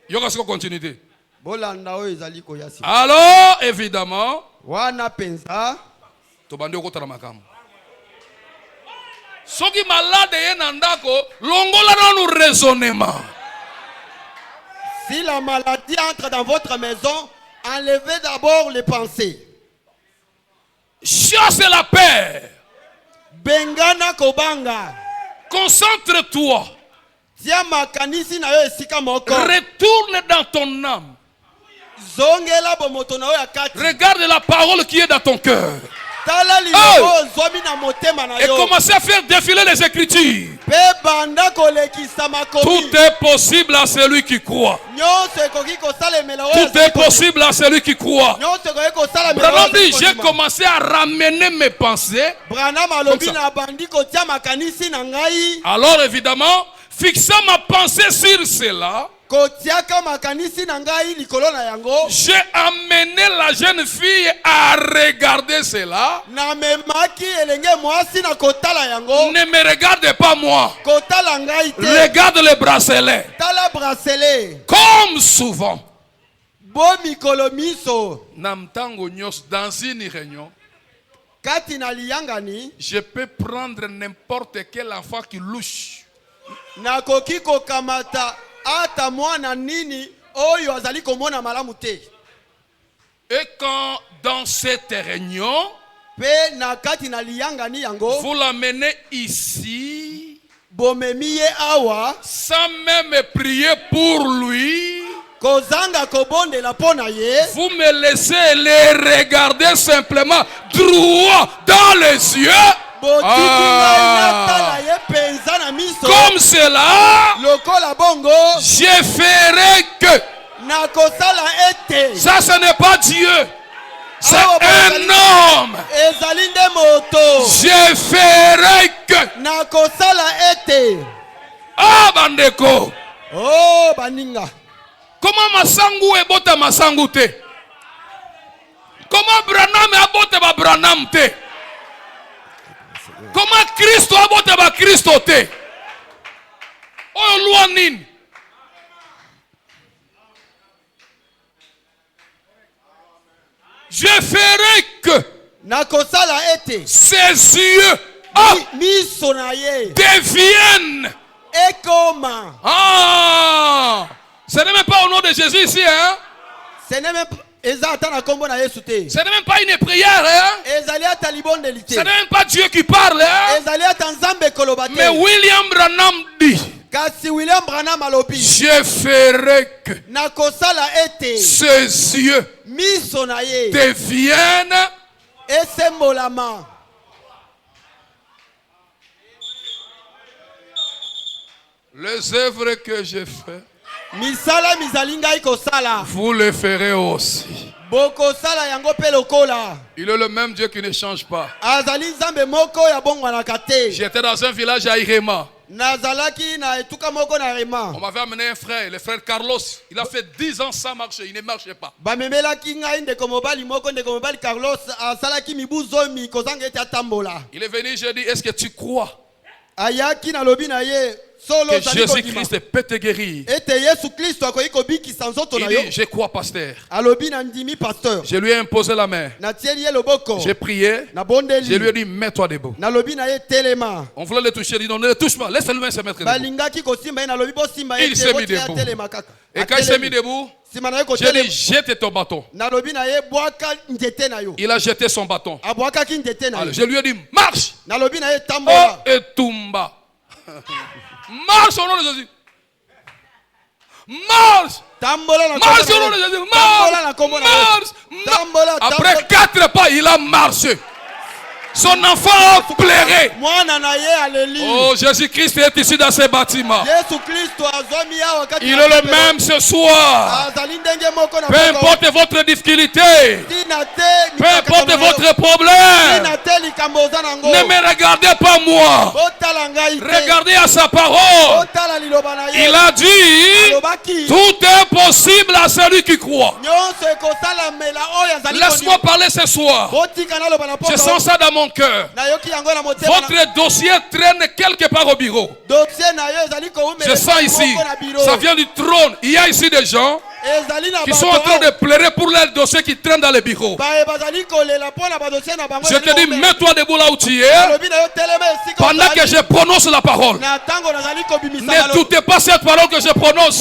Yoga continuité. Alors, évidemment, ce qui malade est nandako, longola dans le raisonnement. Si la maladie entre dans votre maison, enlevez d'abord les pensées. Chasse la paix. Bengana kobanga. Concentre-toi. Retourne dans ton âme. Regarde la parole qui est dans ton cœur. Et commencez à faire défiler les Écritures. Tout est possible à celui qui croit. Tout est possible à celui qui croit. Branham dit, j'ai commencé à ramener mes pensées. Alors évidemment, fixant ma pensée sur cela, j'ai amené la jeune fille à regarder cela. Ne me regarde pas moi. Regarde le bracelet. Comme souvent. Dans une réunion, je peux prendre n'importe quel enfant qui louche. Et quand dans cette réunion, vous l'amenez ici, sans même prier pour lui, vous me laissez les regarder simplement droit dans les yeux. Comme cela, je ferai que. Ça, ce n'est pas Dieu. C'est un homme. Je ferai que. Ah, bandeko. Oh, baninga. Comment Masangu est bota Masangu te? Comment Branham est bota ba Branham te? Comment Christ a bota ba Christ te? Oh, loin. Je ferai que. ses yeux deviennent. Ah, ce n'est même pas au nom de Jésus ici, hein? Ce n'est même pas une prière, hein? Ce n'est même pas Dieu qui parle, hein? Mais William Branham dit, je ferai que ses yeux deviennent les œuvres que je fais. Vous le ferez aussi. Il est le même Dieu qui ne change pas. J'étais dans un village à Irema. On m'avait amené un frère, le frère Carlos. Il a fait 10 ans sans marcher, il ne marchait pas. Il est venu, j'ai dit, est-ce que tu crois que Jésus-Christ peut te guérir? Il dit, je crois, pasteur. Je lui ai imposé la main. J'ai prié. Je lui ai dit, mets-toi debout. On voulait le toucher. Il dit, non, ne le touche pas. Laisse-le se mettre debout. Il s'est mis debout. Et quand il s'est mis debout, j'ai dit, jette ton bâton. Il a jeté son bâton. Alors, je lui ai dit, marche. Oh, et tomba. Marche au nom de Jésus. Marche. Marche au nom de Jésus. Marche. Après 4 pas, il a marché. Son enfant a pleuré. Oh, Jésus-Christ est ici dans ce bâtiment. Il est le même ce soir. Peu importe votre difficulté, peu importe votre problème, ne me regardez pas moi. Regardez à sa parole. Il a dit, tout est possible à celui qui croit. Laisse-moi parler ce soir. Je sens ça dans mon cœur. Votre dossier traîne quelque part au bureau. Je sens ici, ça vient du trône. Il y a ici des gens qui sont en train de pleurer pour leur dossier qui traîne dans le bureau. Je te dis, mets-toi debout là où tu es. Pendant que je prononce la parole, ne doutez pas cette parole que je prononce.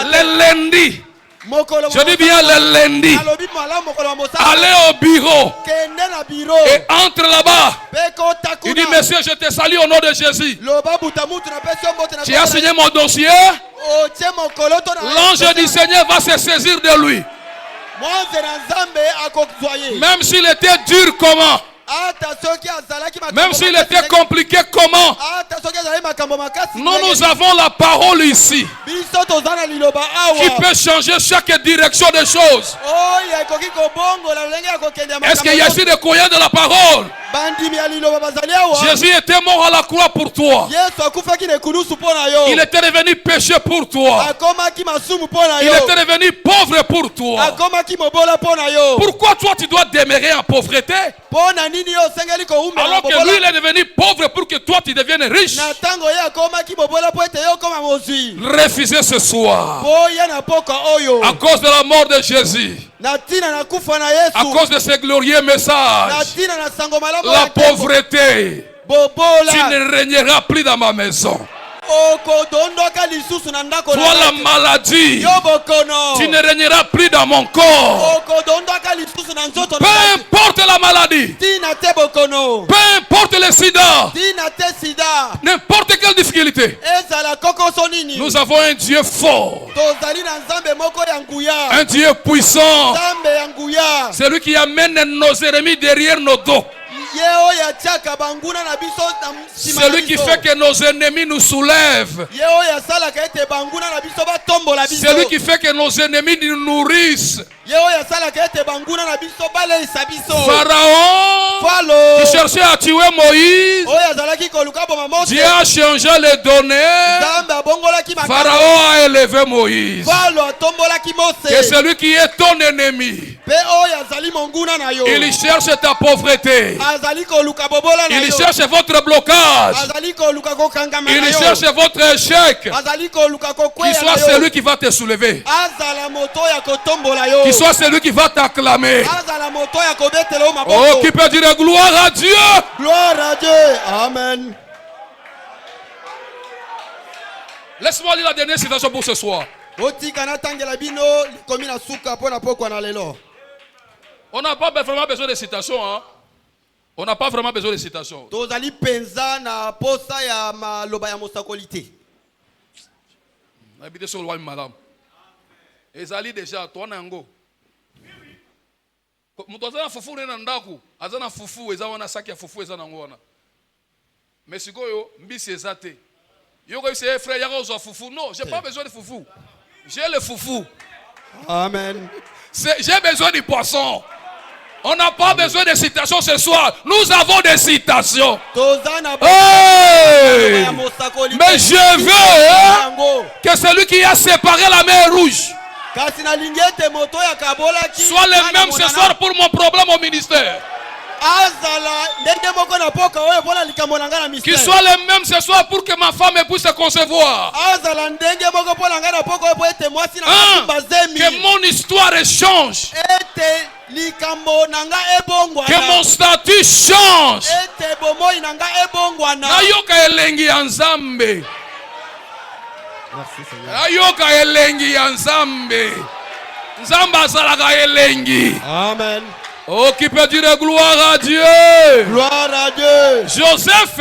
Le lundi, je dis bien le lundi, allez au bureau et entre là-bas. Il dit, monsieur, je te salue au nom de Jésus. Tu as signé mon dossier. L'ange du Seigneur va se saisir de lui. Même s'il était dur comment, même s'il était compliqué comment, nous avons la parole ici qui peut changer chaque direction des choses. Est-ce qu'il y a ici des croyants de la parole? Jésus était mort à la croix pour toi. Il était devenu péché pour toi. Il était devenu pauvre pour toi. Pourquoi toi tu dois demeurer en pauvreté alors que lui il est devenu pauvre pour que toi tu deviennes riche? Refusez ce soir à cause de la mort de Jésus, à cause de ce glorieux message. La pauvreté, tu ne régneras plus dans ma maison. Toi la maladie, tu ne régneras plus dans mon corps. Peu importe la maladie, peu importe le sida, n'importe quelle difficulté, nous avons un Dieu fort, un Dieu puissant, celui qui amène nos ennemis derrière nos dos. Celui qui fait que nos ennemis nous soulèvent. Celui qui fait que nos ennemis nous nourrissent. Pharaon qui cherchait à tuer Moïse, Dieu a changé les données. Pharaon a élevé Moïse. Et celui qui est ton ennemi, il cherche ta pauvreté, Il cherche votre blocage. Il cherche votre échec. Qu'il soit celui qui va te soulever. Qu'il soit celui qui va t'acclamer. Oh, qui peut dire gloire à Dieu. Gloire à Dieu. Amen. Laisse-moi lire la dernière citation pour ce soir. On n'a pas vraiment besoin de citations. Hein? On n'a pas vraiment besoin de citations. Habité sur le roi madame. Ezali déjà toi nango. Mutozana fufu na ndaku, azana fufu ezawana saki ya fufu ezana ngona. Mais sikoyo mbisi ezate. Yoko c'est frère yako zo fufu. Non, j'ai pas besoin de fufu. J'ai le fufu. Amen. J'ai besoin du poisson. On n'a pas besoin de citations ce soir. Nous avons des citations. Hey! Mais je veux que celui qui a séparé la mer rouge soit le même ce soir pour mon problème au ministère. Qu'il soit le même ce soir pour que ma femme puisse se concevoir. Que mon histoire change. Que mon statut change. Nayoka elengi ya Nzambe. Nayoka elengi ya Nzambe. Nzambe azalaka elengi. Amen. Oh, qui peut dire gloire à Dieu. Gloire à Dieu. Joseph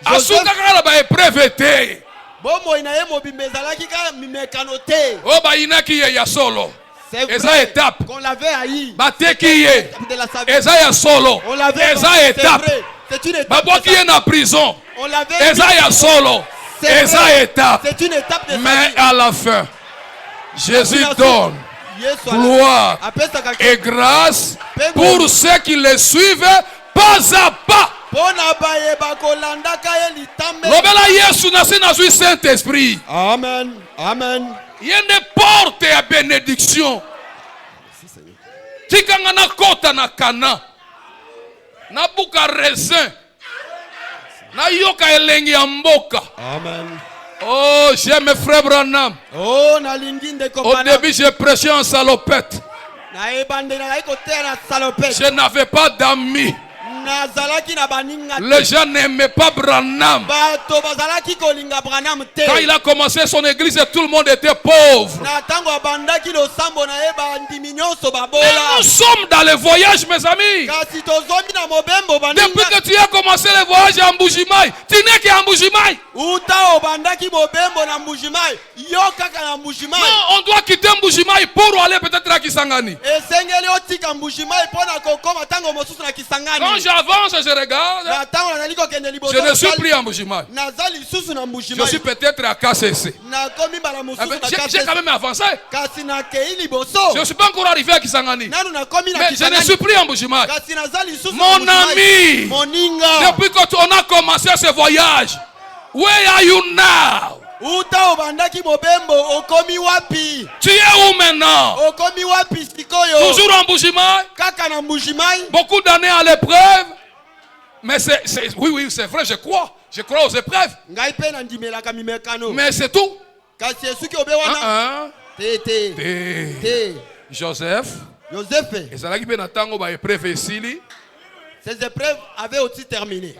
a su ba épreuve. Oh, ba inaki ya solo. Eza étape. Qu'on l'avait haï. Bateki ye. Eza ya solo. Eza étape. C'est une étape. Babwaki ye na prison. On l'avait. Eza ya solo. Eza étape. C'est une étape de mais à la fin, Jésus donne gloire et grâce pour ceux qui le suivent pas à pas. Lobela Yesu na se Saint-Esprit. Amen. Amen. Il y a une porte à bénédiction. Tikanga na kota na kana. Na buka raisin. Na yoka elengi ya mboka. Amen. Oh, j'aime frère Branham. Oh, au début, j'ai prêché en salopette. Je n'avais pas d'amis. Les gens n'aimaient pas Branham. Quand il a commencé son église, tout le monde était pauvre. Mais nous sommes dans le voyage, mes amis. Depuis que tu as commencé le voyage à Mbujimaï, tu n'es qu'à Mbujimaï. Non, on doit quitter Mbujimaï pour aller peut-être à Kisangani. Quand j'avance, je regarde. Je ne suis plus à Mbujimaï. Je suis peut-être à KCC. J'ai quand même avancé. Je ne suis pas encore arrivé à Kisangani. Mais je ne suis plus à Mbujimaï. Mon ami, depuis qu'on a commencé ce voyage, where are you now? Tu es où maintenant? Toujours en Mbujimaï. Beaucoup d'années à l'épreuve. Mais oui, c'est vrai, je crois. Je crois aux épreuves. Mais c'est tout. Joseph. Ces épreuves avaient aussi terminé.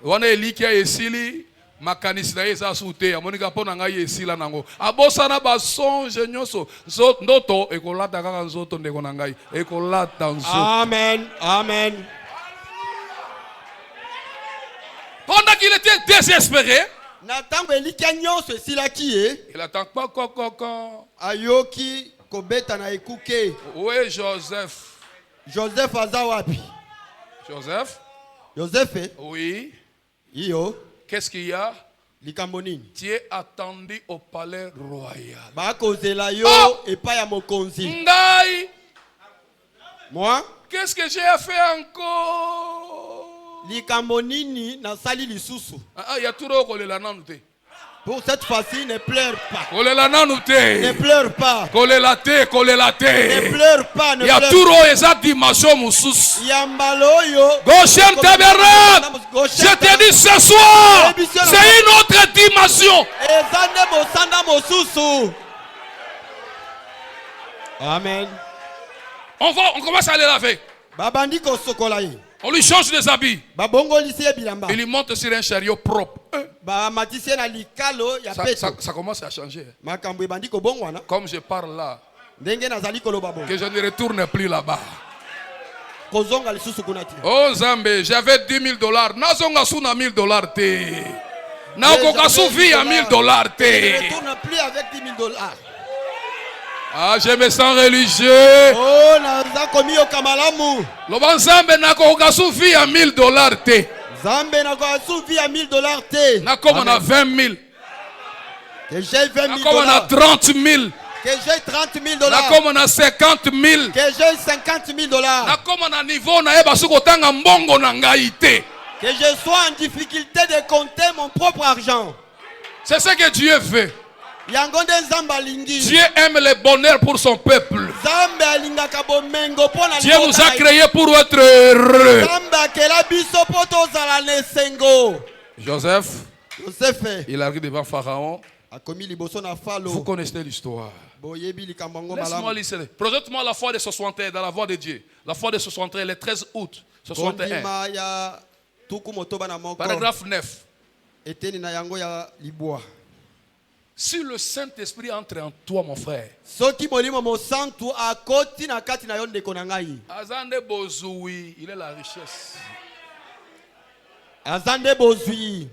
Wana elikia esili makanisi na eza sute amonika pona ngai esila nango abosana ba songe nyoso ndoto ekolata kaka nzoto ndeko na ngai ekolata nzoto. Amen. Amen. Pendant qu'il était désespéré, il attend pas quand ayoki kobeta na ekuke. Où est Joseph? Joseph azawapi? Joseph? Oui. Iyo. Qu'est-ce qu'il y a? Tu es attendu au palais royal. Ngai. Moi? Qu'est-ce que j'ai fait encore? Likambo nini na sali lisusu. Ya turo kolela nanu te. Pour cette fois-ci, ne pleure pas. Ne pleure pas. Ne pleure pas. Il y a tout exact dimension moussous. Goshen Tabernacle. Je te dis ce soir, c'est une autre dimension. Amen. On commence à aller laver. On lui change les habits. Il lui monte sur un chariot propre. Ça commence à changer. Comme je parle là, que je ne retourne plus là-bas. Oh Zambé, j'avais $10,000. Nazonga suna $1,000 te. Nakoka souvi à $1,000 te. Je ne retourne plus avec $10,000. Ah, je me sens religieux. Oh, naza komi okamalamu. Loba Zambé nakoka souvi à $1,000 te. Zambé nakoka souvi à $1,000 te. Nakoma na 20,000. Que j'ai 20,000 $. Nakoma na 30,000. Que j'ai 30,000 $. Nakoma na 50,000. Que j'ai 50,000 $. Nakoma na niveau na yeba sukotanga mbongo na ngai te. Que je sois en difficulté de compter mon propre argent. C'est ce que Dieu veut. Dieu aime le bonheur pour son peuple. Dieu nous a créés pour être heureux. Joseph, il arrive devant Pharaon. Vous connaissez l'histoire. Laisse-moi lire. Projette-moi la foi de 61 dans la voix de Dieu. La foi de 61, le 13 août 61. Paragraphe 9. Si le Saint-Esprit entre en toi, mon frère, Azande Bozoui, il est la richesse. Azande Bozoui.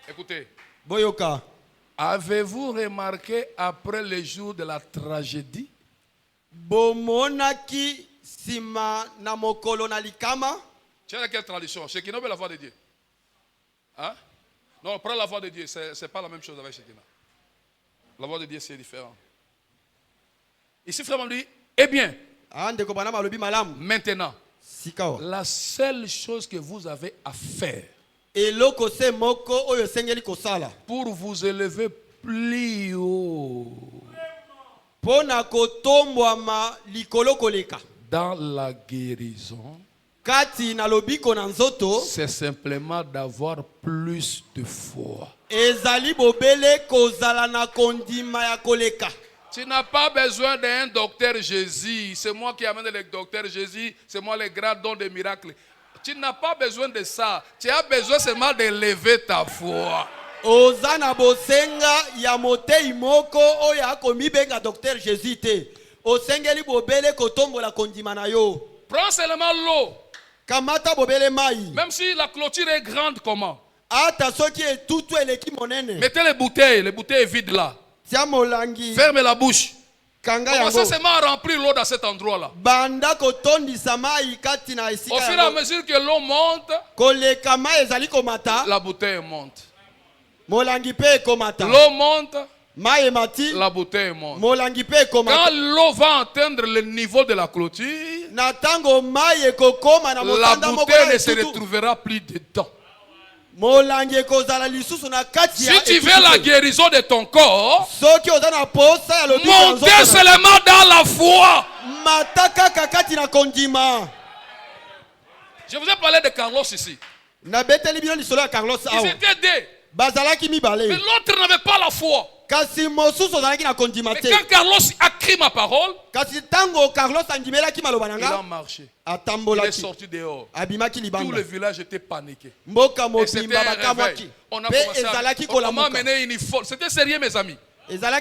Écoutez. Boyoka. Avez-vous remarqué après le jour de la tragédie? Bomonaki sima namokolo nalikama. Tu as quelle tradition? Shekinah ou la voix de Dieu? Hein? Non, prends la voix de Dieu, ce n'est pas la même chose avec Shekinah. La voix de Dieu, c'est différent. Ici, frère, on dit, eh bien, maintenant, la seule chose que vous avez à faire pour vous élever plus haut dans la guérison, c'est simplement d'avoir plus de foi. Tu n'as pas besoin d'un docteur Jésus. C'est moi qui amène le docteur Jésus. C'est moi le grand don des miracles. Tu n'as pas besoin de ça. Tu as besoin seulement d'élever ta foi. Ozana bosenga ya motei moko oya komi benga docteur Jésus te. Osengeli bobele kotombo la kondima na yo. Prends seulement l'eau. Kamata bobele mai. Même si la clôture est grande, comment? Ata soki etutu eleki monene. Mettez les bouteilles vides là. Tia molangi. Fermez la bouche. Commencez seulement à remplir l'eau dans cet endroit-là. Banda kotondisa mai kati na esika. Au fur et à mesure que l'eau monte, koleka mai ezali komata. La bouteille monte. Molangi pe komata. L'eau monte. Mai mati. La bouteille monte. Molangi pe komata. Quand l'eau va atteindre le niveau de la clôture, na tango mai ekokoma na motanda moko la bouteille ne se retrouvera plus dedans. Si tu veux la guérison de ton corps, montez seulement dans la foi. Je vous ai parlé de Carlos ici. Ils étaient deux. Mais l'autre n'avait pas la foi. Mais quand Carlos a crié ma parole, il a marché. Il est sorti dehors. Tout le village était paniqué. Et c'était un réveil. On m'a amené une folle. C'était sérieux, mes amis. On a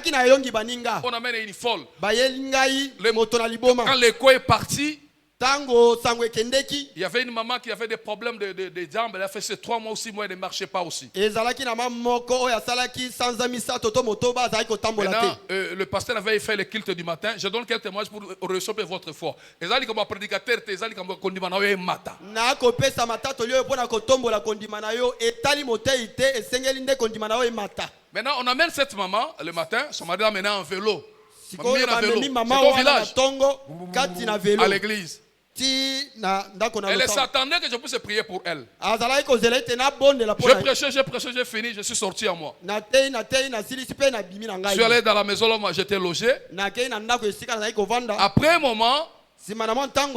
amené une folle. Quand l'écho est parti, il y avait une maman qui avait des problèmes de jambes. Elle a fait ces 3 mois aussi, moi, elle ne marchait pas aussi. Maintenant, le pasteur avait fait le culte du matin. Je donne quelques témoignages pour recevoir votre foi. Et ça, comme prédicateur, maintenant, on amène cette maman le matin. Son mari l'a amené en vélo. C'est au village, à l'église. Elle s'attendait que je puisse prier pour elle. J'ai prêché, j'ai fini, je suis sorti à moi. Je suis allé dans la maison là où j'étais logé. Après un moment,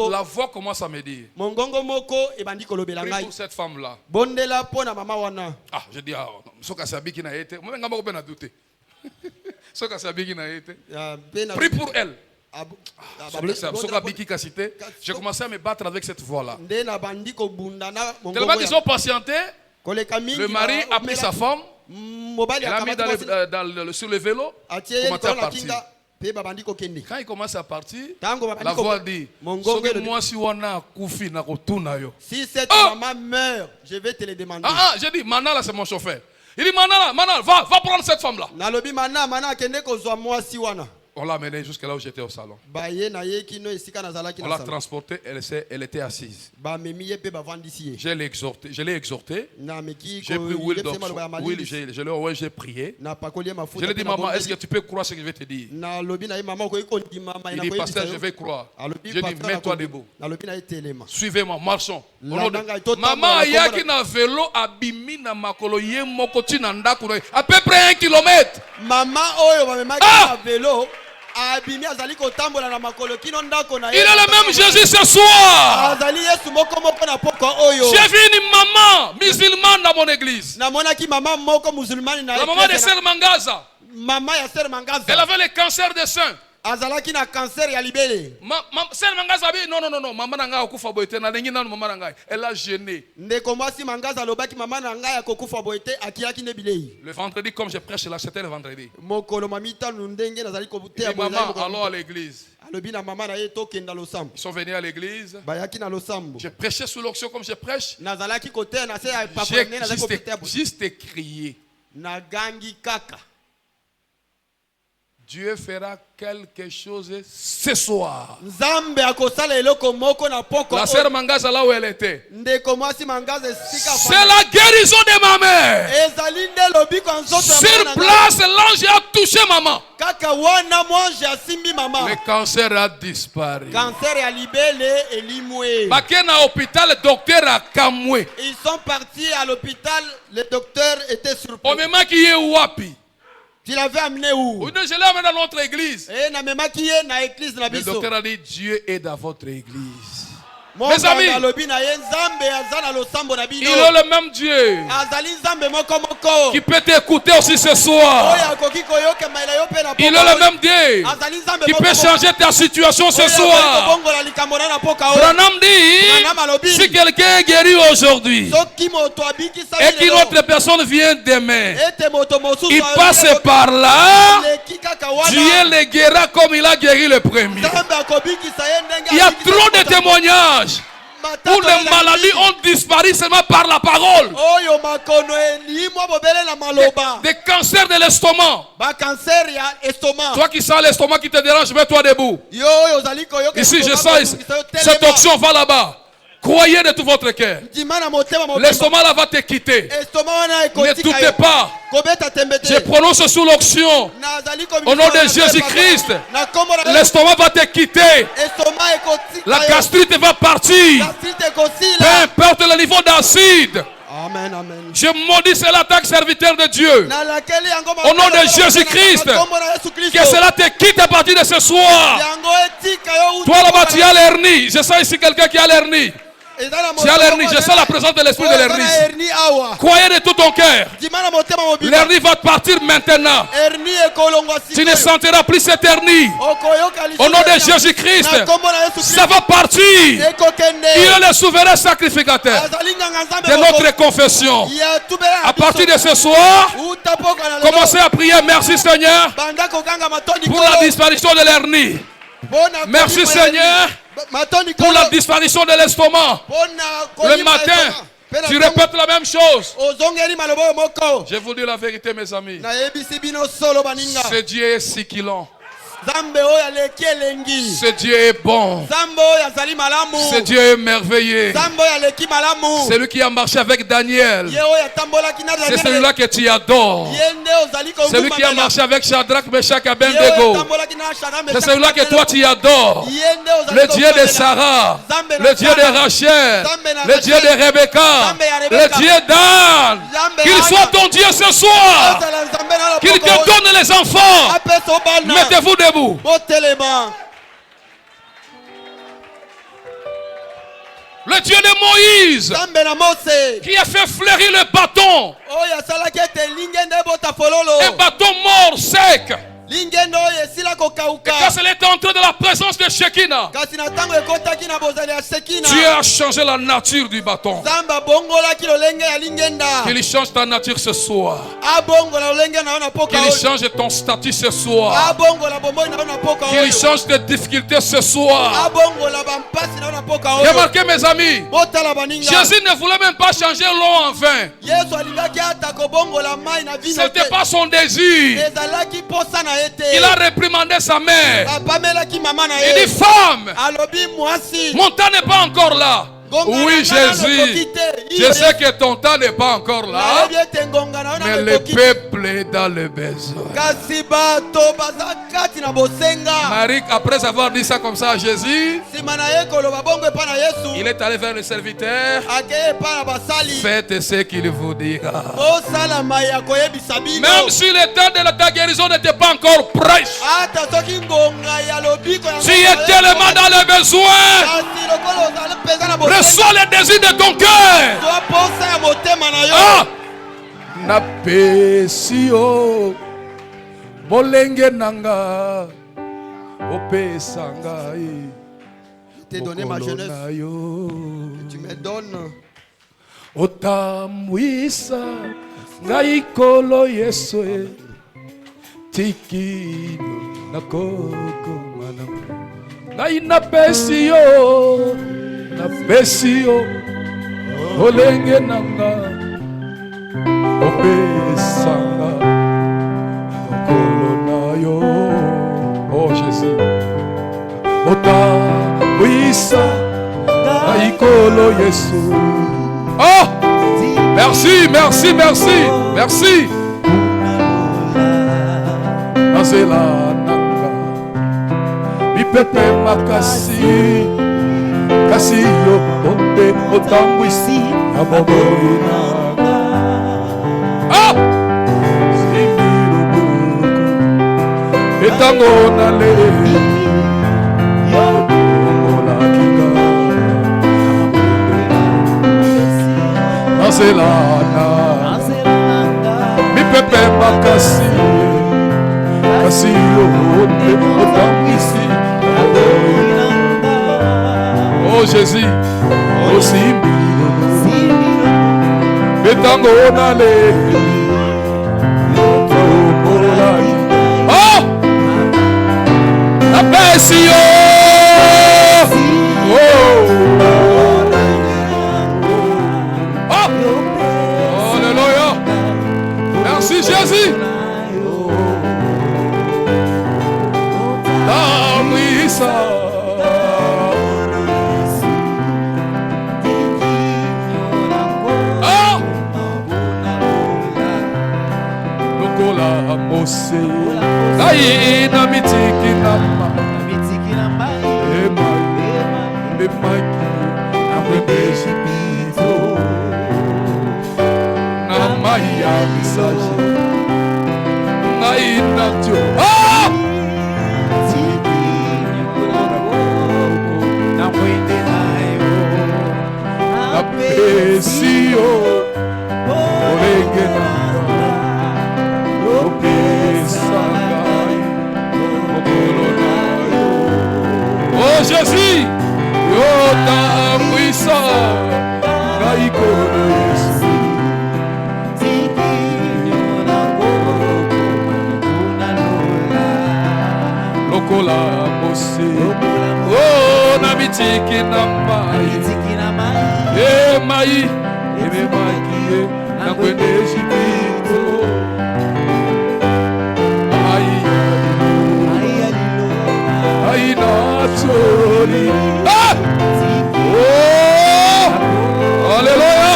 la voix commence à me dire, prie pour cette femme-là. Ah, je dis, ah, prie pour elle. J'ai commencé à me battre avec cette voix-là. Tellement qu'ils ont patienté, le mari a pris sa femme, il l'a mis sur le vélo, il commençait à partir. Quand il commence à partir, la voix dit, si cette maman meurt, je vais te le demander. J'ai dit, Mana là c'est mon chauffeur. Il dit, Mana, va prendre cette femme-là. On l'a amenée jusqu'à là où j'étais au salon. On l'a transportée, elle était assise. Je l'ai exhortée. J'ai pris huile, j'ai prié. Je lui ai dit, maman, est-ce que tu peux croire ce que je vais te dire? Il dit, pasteur, je vais croire. Je dis, mets-toi debout. Suivez-moi, marchons. Maman, il y a qui na vélo abimi na makolo ye mokoti na ndako à peu près 1 kilomètre. Maman, oh, vélo. Il est le même Jésus ce soir. J'ai vu une maman musulmane dans mon église. La maman de Sœur Mangaza. Elle avait le cancer des seins. Azalaki na cancer ya libele. Sœur Mangaza abi non maman nanga okufa boite na ndenge nanu maman nanga. Elle a gêné. Ndeko mwasi Mangaza lobaki maman nanga ya kokufa boite akiyaki ne bilei. Le vendredi comme je prêche là, c'était le vendredi. Mokolo mamita ndenge nazali kobutea boite. Maman allons à l'église. Alobi na maman na ye tokenda losambo. Ils sont venus à l'église. Bayaki na losambo. Je prêchais sous l'onction comme je prêche. Nazalaki kote na se ya papa ne nazali kobutea boite. Juste crier. Na gangi kaka. Dieu fera quelque chose ce soir. La sœur Mangaza là où elle était. C'est la guérison de ma mère. Sur place, l'ange a touché maman. Le cancer a disparu. Bakena hôpital, le docteur a kamwe. Ils sont partis à l'hôpital, le docteur était sur place. Au moment qui est wapi. Tu l'avais amené où? Je l'ai amené dans notre église. Le docteur a dit, Dieu est dans votre église. Mes amis, il est le même Dieu qui peut t'écouter aussi ce soir. Il est le même Dieu qui peut changer ta situation ce soir. Branham dit, si quelqu'un est guéri aujourd'hui et qu'une autre personne vient demain, il passe par là, Dieu le guérira comme il a guéri le premier. Il y a trop de témoignages où les maladies ont disparu seulement par la parole. Des cancers de l'estomac. Toi qui sens l'estomac qui te dérange, mets-toi debout. Ici, je sens cette onction va là-bas. Croyez de tout votre cœur. L'estomac là va te quitter. Ne doutez pas. Je prononce sous l'onction. Au nom de Jésus-Christ, l'estomac va te quitter. La gastrite va partir. Peu importe le niveau d'acide. Amen, amen. Je maudis cela, tant que serviteur de Dieu. Au nom de Jésus-Christ, que cela te quitte à partir de ce soir. Toi là-bas, tu as l'hernie. Je sens ici quelqu'un qui a l'hernie. Tu as l'hernie, je sens la présence de l'esprit de l'hernie. Croyez de tout ton cœur. L'hernie va partir maintenant. Tu ne sentiras plus cette hernie. Au nom de Jésus-Christ, ça va partir. Il est le souverain sacrificateur de notre confession. À partir de ce soir, commencez à prier. Merci Seigneur pour la disparition de l'hernie. Merci Seigneur pour la disparition de l'estomac. Le matin, tu répètes la même chose. Je vous dis la vérité, mes amis. Ce Dieu est si qu'il Ce Dieu est bon. Ce Dieu est merveilleux. C'est lui qui a marché avec Daniel. C'est celui-là que tu adores. C'est lui qui a marché avec Shadrach, Meshach et Abednego. C'est celui-là que toi tu adores. Le Dieu de Sarah, le Dieu de Rachel, le Dieu de Rebecca, le Dieu d'Anne. Qu'il soit ton Dieu ce soir. Qu'il te donne les enfants. Mettez-vous debout. Le Dieu de Moïse qui a fait fleurir le bâton. Un bâton mort sec. Et quand elle est entrée dans la présence de Shekinah, Dieu a changé la nature du bâton. Qu'il change ta nature ce soir. Qu'il change ton statut ce soir. Qu'il change tes difficultés ce soir. Remarquez mes amis, Jésus ne voulait même pas changer l'eau en vin. Ce n'était pas son désir. Il a réprimandé sa mère. Il dit, femme, mon temps n'est pas encore là. Oui, Jésus, je sais que ton temps n'est pas encore là, mais le peuple est dans le besoin. Marie, après avoir dit ça comme ça à Jésus, il est allé vers le serviteur. Faites ce qu'il vous dira. Même si le temps de ta guérison n'était pas encore prêt, tu es tellement dans le besoin. Reçois les désirs de ton cœur. Na pesio bolenge nanga opesanga. T'ai donné ma jeunesse. Tu me donnes. Otamwisa ngai kolo yeso tiki nakoko mana ngai na pesio. Na pesio olenge nanga opesanga kolonayo. Oh Jésus, ota wisa aikolo Yesu. Oh, merci, merci, merci, merci. Nazela nanga bipepe makasi. Kasio onde otambwisi aboboina. Ah! Simiro boko etango nale yo mola kinga nazelana mi pepe makasi kasio onde otambwisi aboboina. Oh Jésus, oh Simbiro, Betango Nale, oh, la Pesio, oh, alléluia, merci Jésus. Damisa. Ngai na mitiki na mai, emai na mwebeji pito, na mai ya misaje, ngai na tio. Ah! Na mwende na yo, na pesio, orenge na. Oh Jésus, yo tamwisa ngai kolo Yesu. Lokola mose, oh na mitiki na mai, mai, ememaki na kwende jipito. inatori. Oh, alléluia.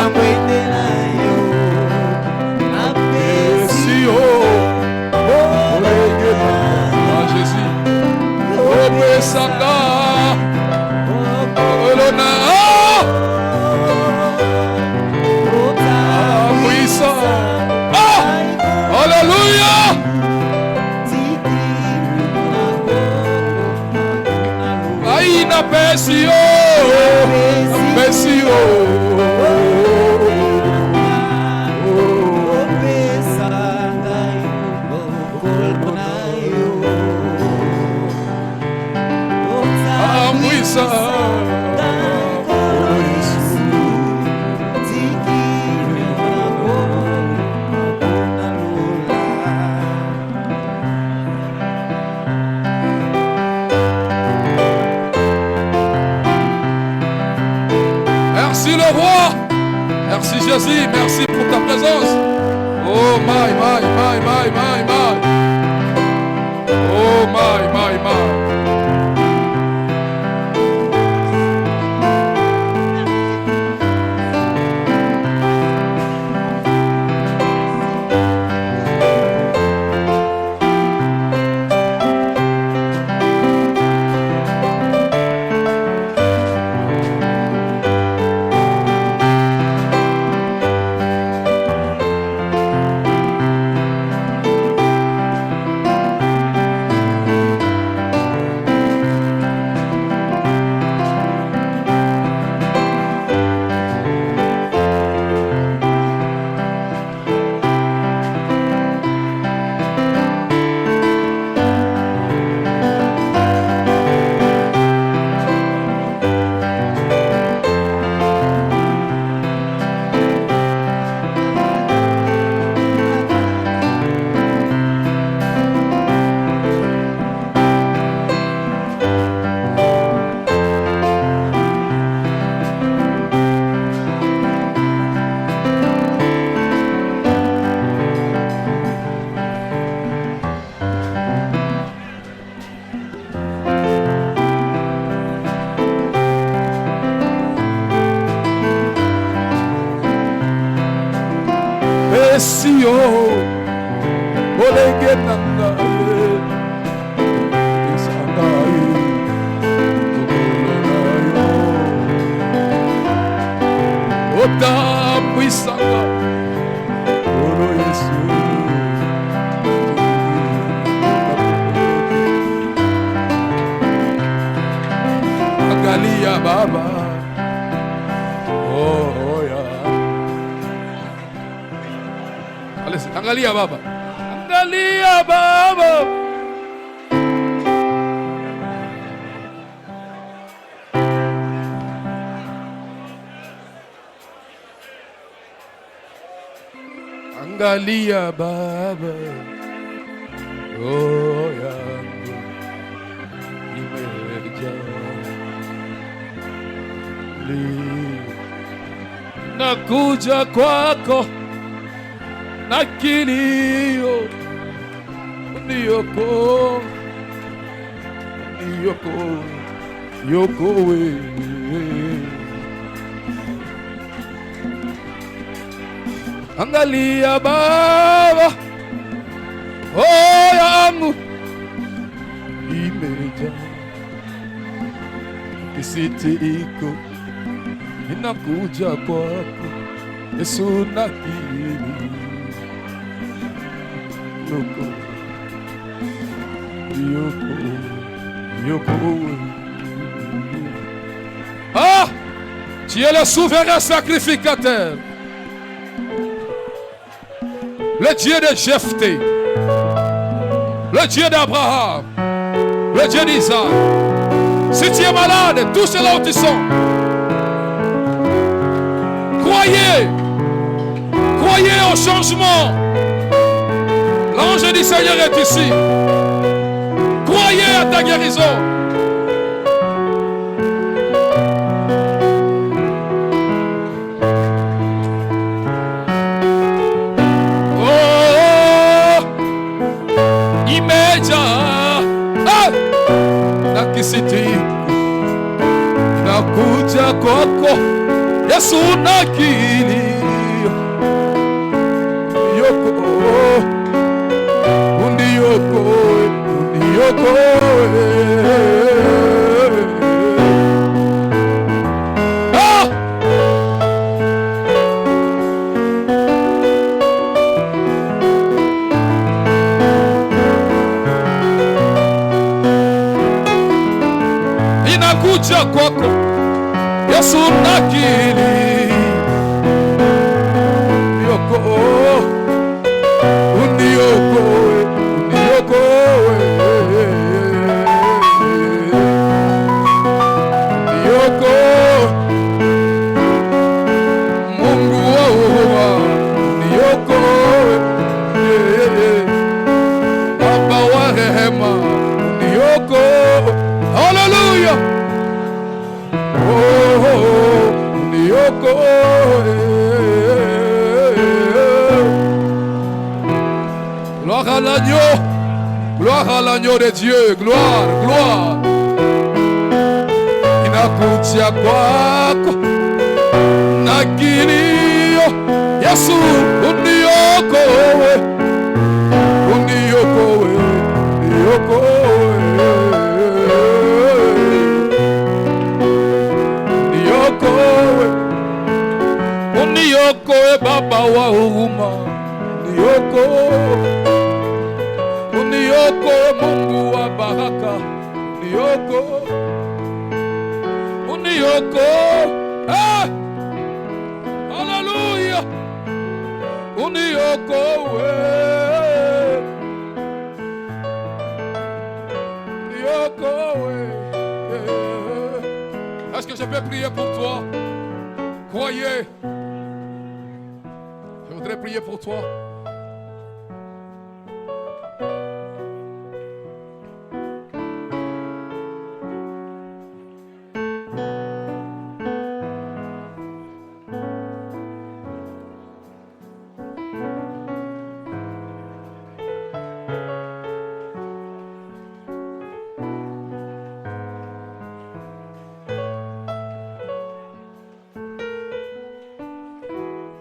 Merci, oh, Jésus. Oh, Pesanga. Elona. Alléluia. Aina pesio, pesio. Amwisa. Merci le roi. Merci Jésus. Merci pour ta présence. Oh my. Oh my. Mesio, olenge nanga, isangai, ota puisanga, oro Yesu, angalia Baba, oh ya. Angalia Baba. Angalia Baba. Angalia Baba. Oh yangu imejaa. Nakuja kwako na kilio, yoko wewe. Angalia Baba, oh yangu imejaa kisitiko, inakuja kwako Yesu na kilio. Ah, tu es le souverain sacrificateur, le Dieu de Jephthé, le Dieu d'Abraham, le Dieu d'Isaac. Si tu es malade, touche là où tu sens. Croyez au changement. L'ange du Seigneur est ici. Croyez à ta guérison. Oh, immédiat. Ah, siku inakuja kwako Yesu nakili yoko uniokoe inakuja kwako Yesu nakili yoko uniokoe yoko Mungu wa huruma uniokoe Baba wa rehema uniokoe haleluya gloire à l'agneau de Dieu, gloire. Inakuja kwako nakilio Yesu uniokoe uniokoe Baba wa huruma uniokoe Mungu wa baraka uniokoe haleluya uniokoe Est-ce que je peux prier pour toi? Croyez. Je voudrais prier pour toi.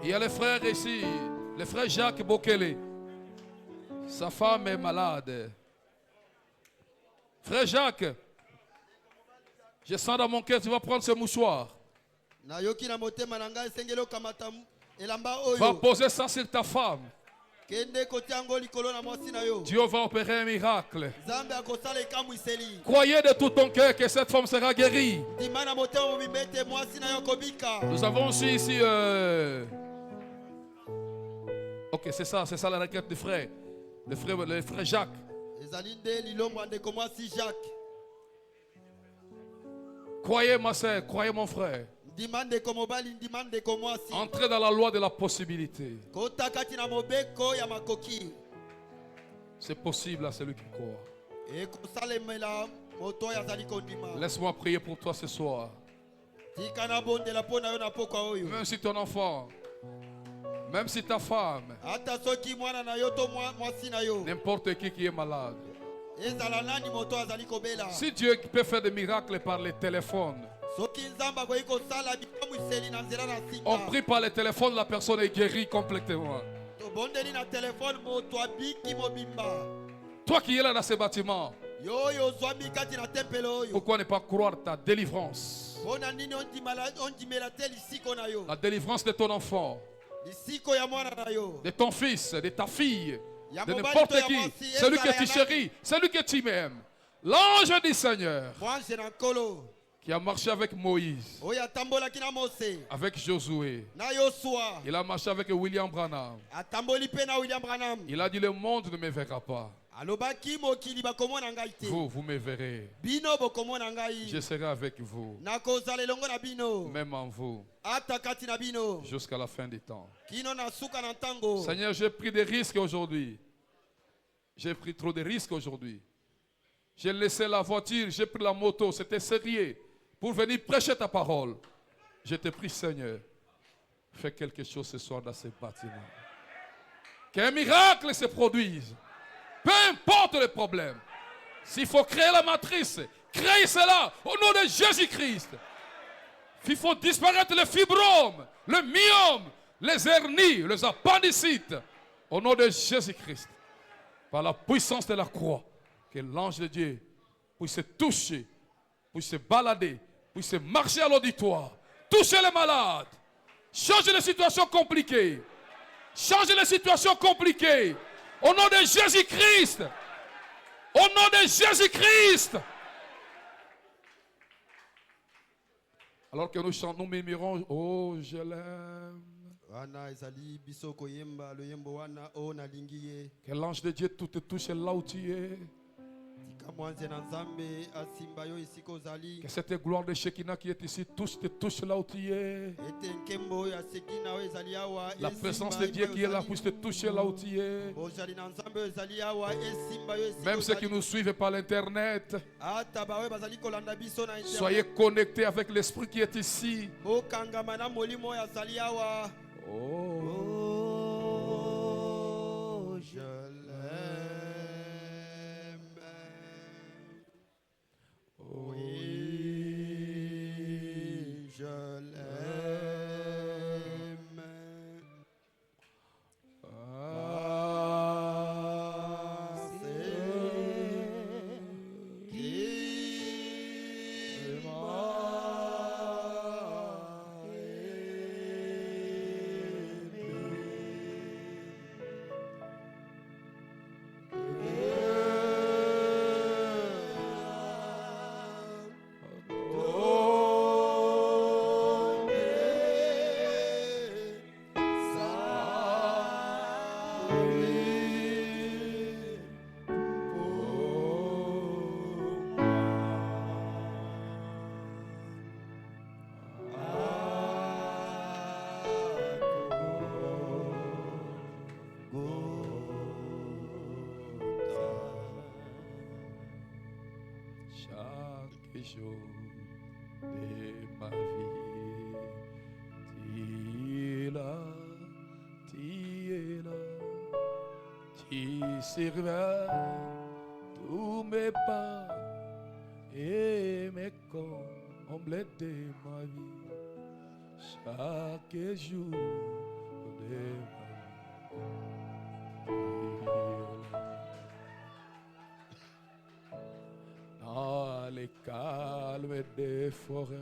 Il y a les frères ici, le frère Jacques Bokele. Sa femme est malade. Frère Jacques, je sens dans mon cœur, tu vas prendre ce mouchoir. Va poser ça sur ta femme. Dieu va opérer un miracle. Croyez de tout ton cœur que cette femme sera guérie. Nous avons aussi ici... Ok, c'est ça la requête du frère. Le frère Jacques. Croyez ma soeur, croyez mon frère. Entrez dans la loi de la possibilité. C'est possible à celui qui croit. Laisse-moi prier pour toi ce soir. Même si ton enfant, même si ta femme, n'importe qui est malade. Si Dieu peut faire des miracles par les téléphones, on prie par le téléphone, la personne est guérie complètement. Toi qui es là dans ce bâtiment, pourquoi ne pas croire ta délivrance? La délivrance de ton enfant, de ton fils, de ta fille, de n'importe qui, celui que tu chéris, celui que tu aimes. L'ange du Seigneur qui a marché avec Moïse, avec Josué, il a marché avec William Branham. Il a dit le monde ne me verra pas. Vous me verrez. Je serai avec vous, même en vous, jusqu'à la fin du temps. Seigneur, j'ai pris des risques aujourd'hui. J'ai pris trop de risques aujourd'hui. J'ai laissé la voiture, j'ai pris la moto, c'était sérieux, pour venir prêcher ta parole. Je te prie, Seigneur, fais quelque chose ce soir dans ce bâtiment. Qu'un miracle se produise. Peu importe le problème. S'il faut créer la matrice, Créez cela au nom de Jésus-Christ. Il faut disparaître le fibrome, le myome, les hernies, les appendicites. Au nom de Jésus-Christ. Par la puissance de la croix. Que l'ange de Dieu puisse se toucher, puisse se balader, puisse marcher à l'auditoire. Toucher les malades. Changer les situations compliquées. Changer les situations compliquées. Au nom de Jésus-Christ. Au nom de Jésus-Christ. Alors que nous chantons, nous murmurons, oh je l'aime. Que l'ange de Dieu tout te touche là où tu es. Que cette gloire de Shekinah qui est ici te touche là où tu es. La présence de Dieu qui est là puisse te toucher là où tu es. Même ceux qui nous suivent par l'internet, soyez connectés avec l'esprit qui est ici. Oh, je l'aime. Oui, je l'aime. C'est qui m'a chaque jour de ma vie, tu es là, tu surveilles tous mes pas et mes combles de ma vie, chaque jour de ma vie. Dans les calmes des forêts,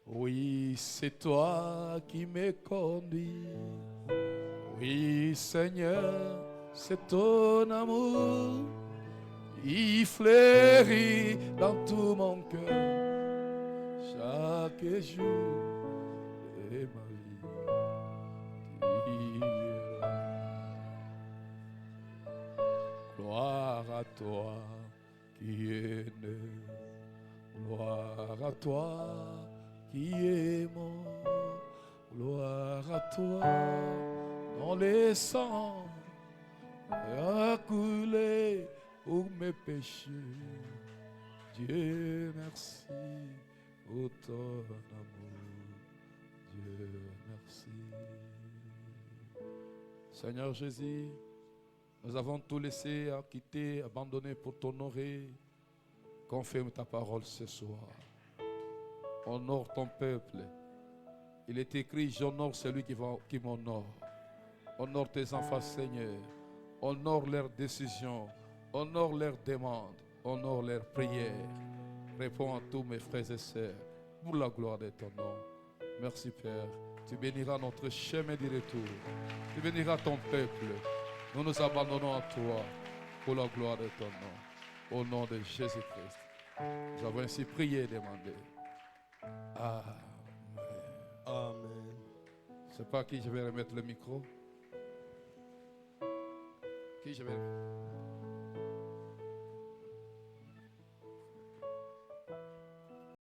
oui, c'est toi qui me conduis. Oui, Seigneur, c'est ton amour. Il fleurit dans tout mon cœur, chaque jour de ma vie. Tu es là. Gloire à toi qui est né, gloire à toi qui est mort, gloire à toi dont le sang a coulé pour mes péchés. Dieu merci pour ton amour, Dieu merci. Seigneur Jésus, nous avons tout laissé, quitter, abandonné pour t'honorer. Confirme ta parole ce soir. Honore ton peuple. Il est écrit, j'honore celui qui m'honore. Honore tes enfants, Seigneur. Honore leurs décisions. Honore leurs demandes. Honore leurs prières. Réponds à tous mes frères et sœurs pour la gloire de ton nom. Merci Père. Tu béniras notre chemin du retour. Tu béniras ton peuple. Nous nous abandonnons à toi pour la gloire de ton nom. Au nom de Jésus-Christ. Nous avons ainsi prié et demandé. Amen. Amen. C'est pas à qui je vais remettre le micro. Qui je vais remettre?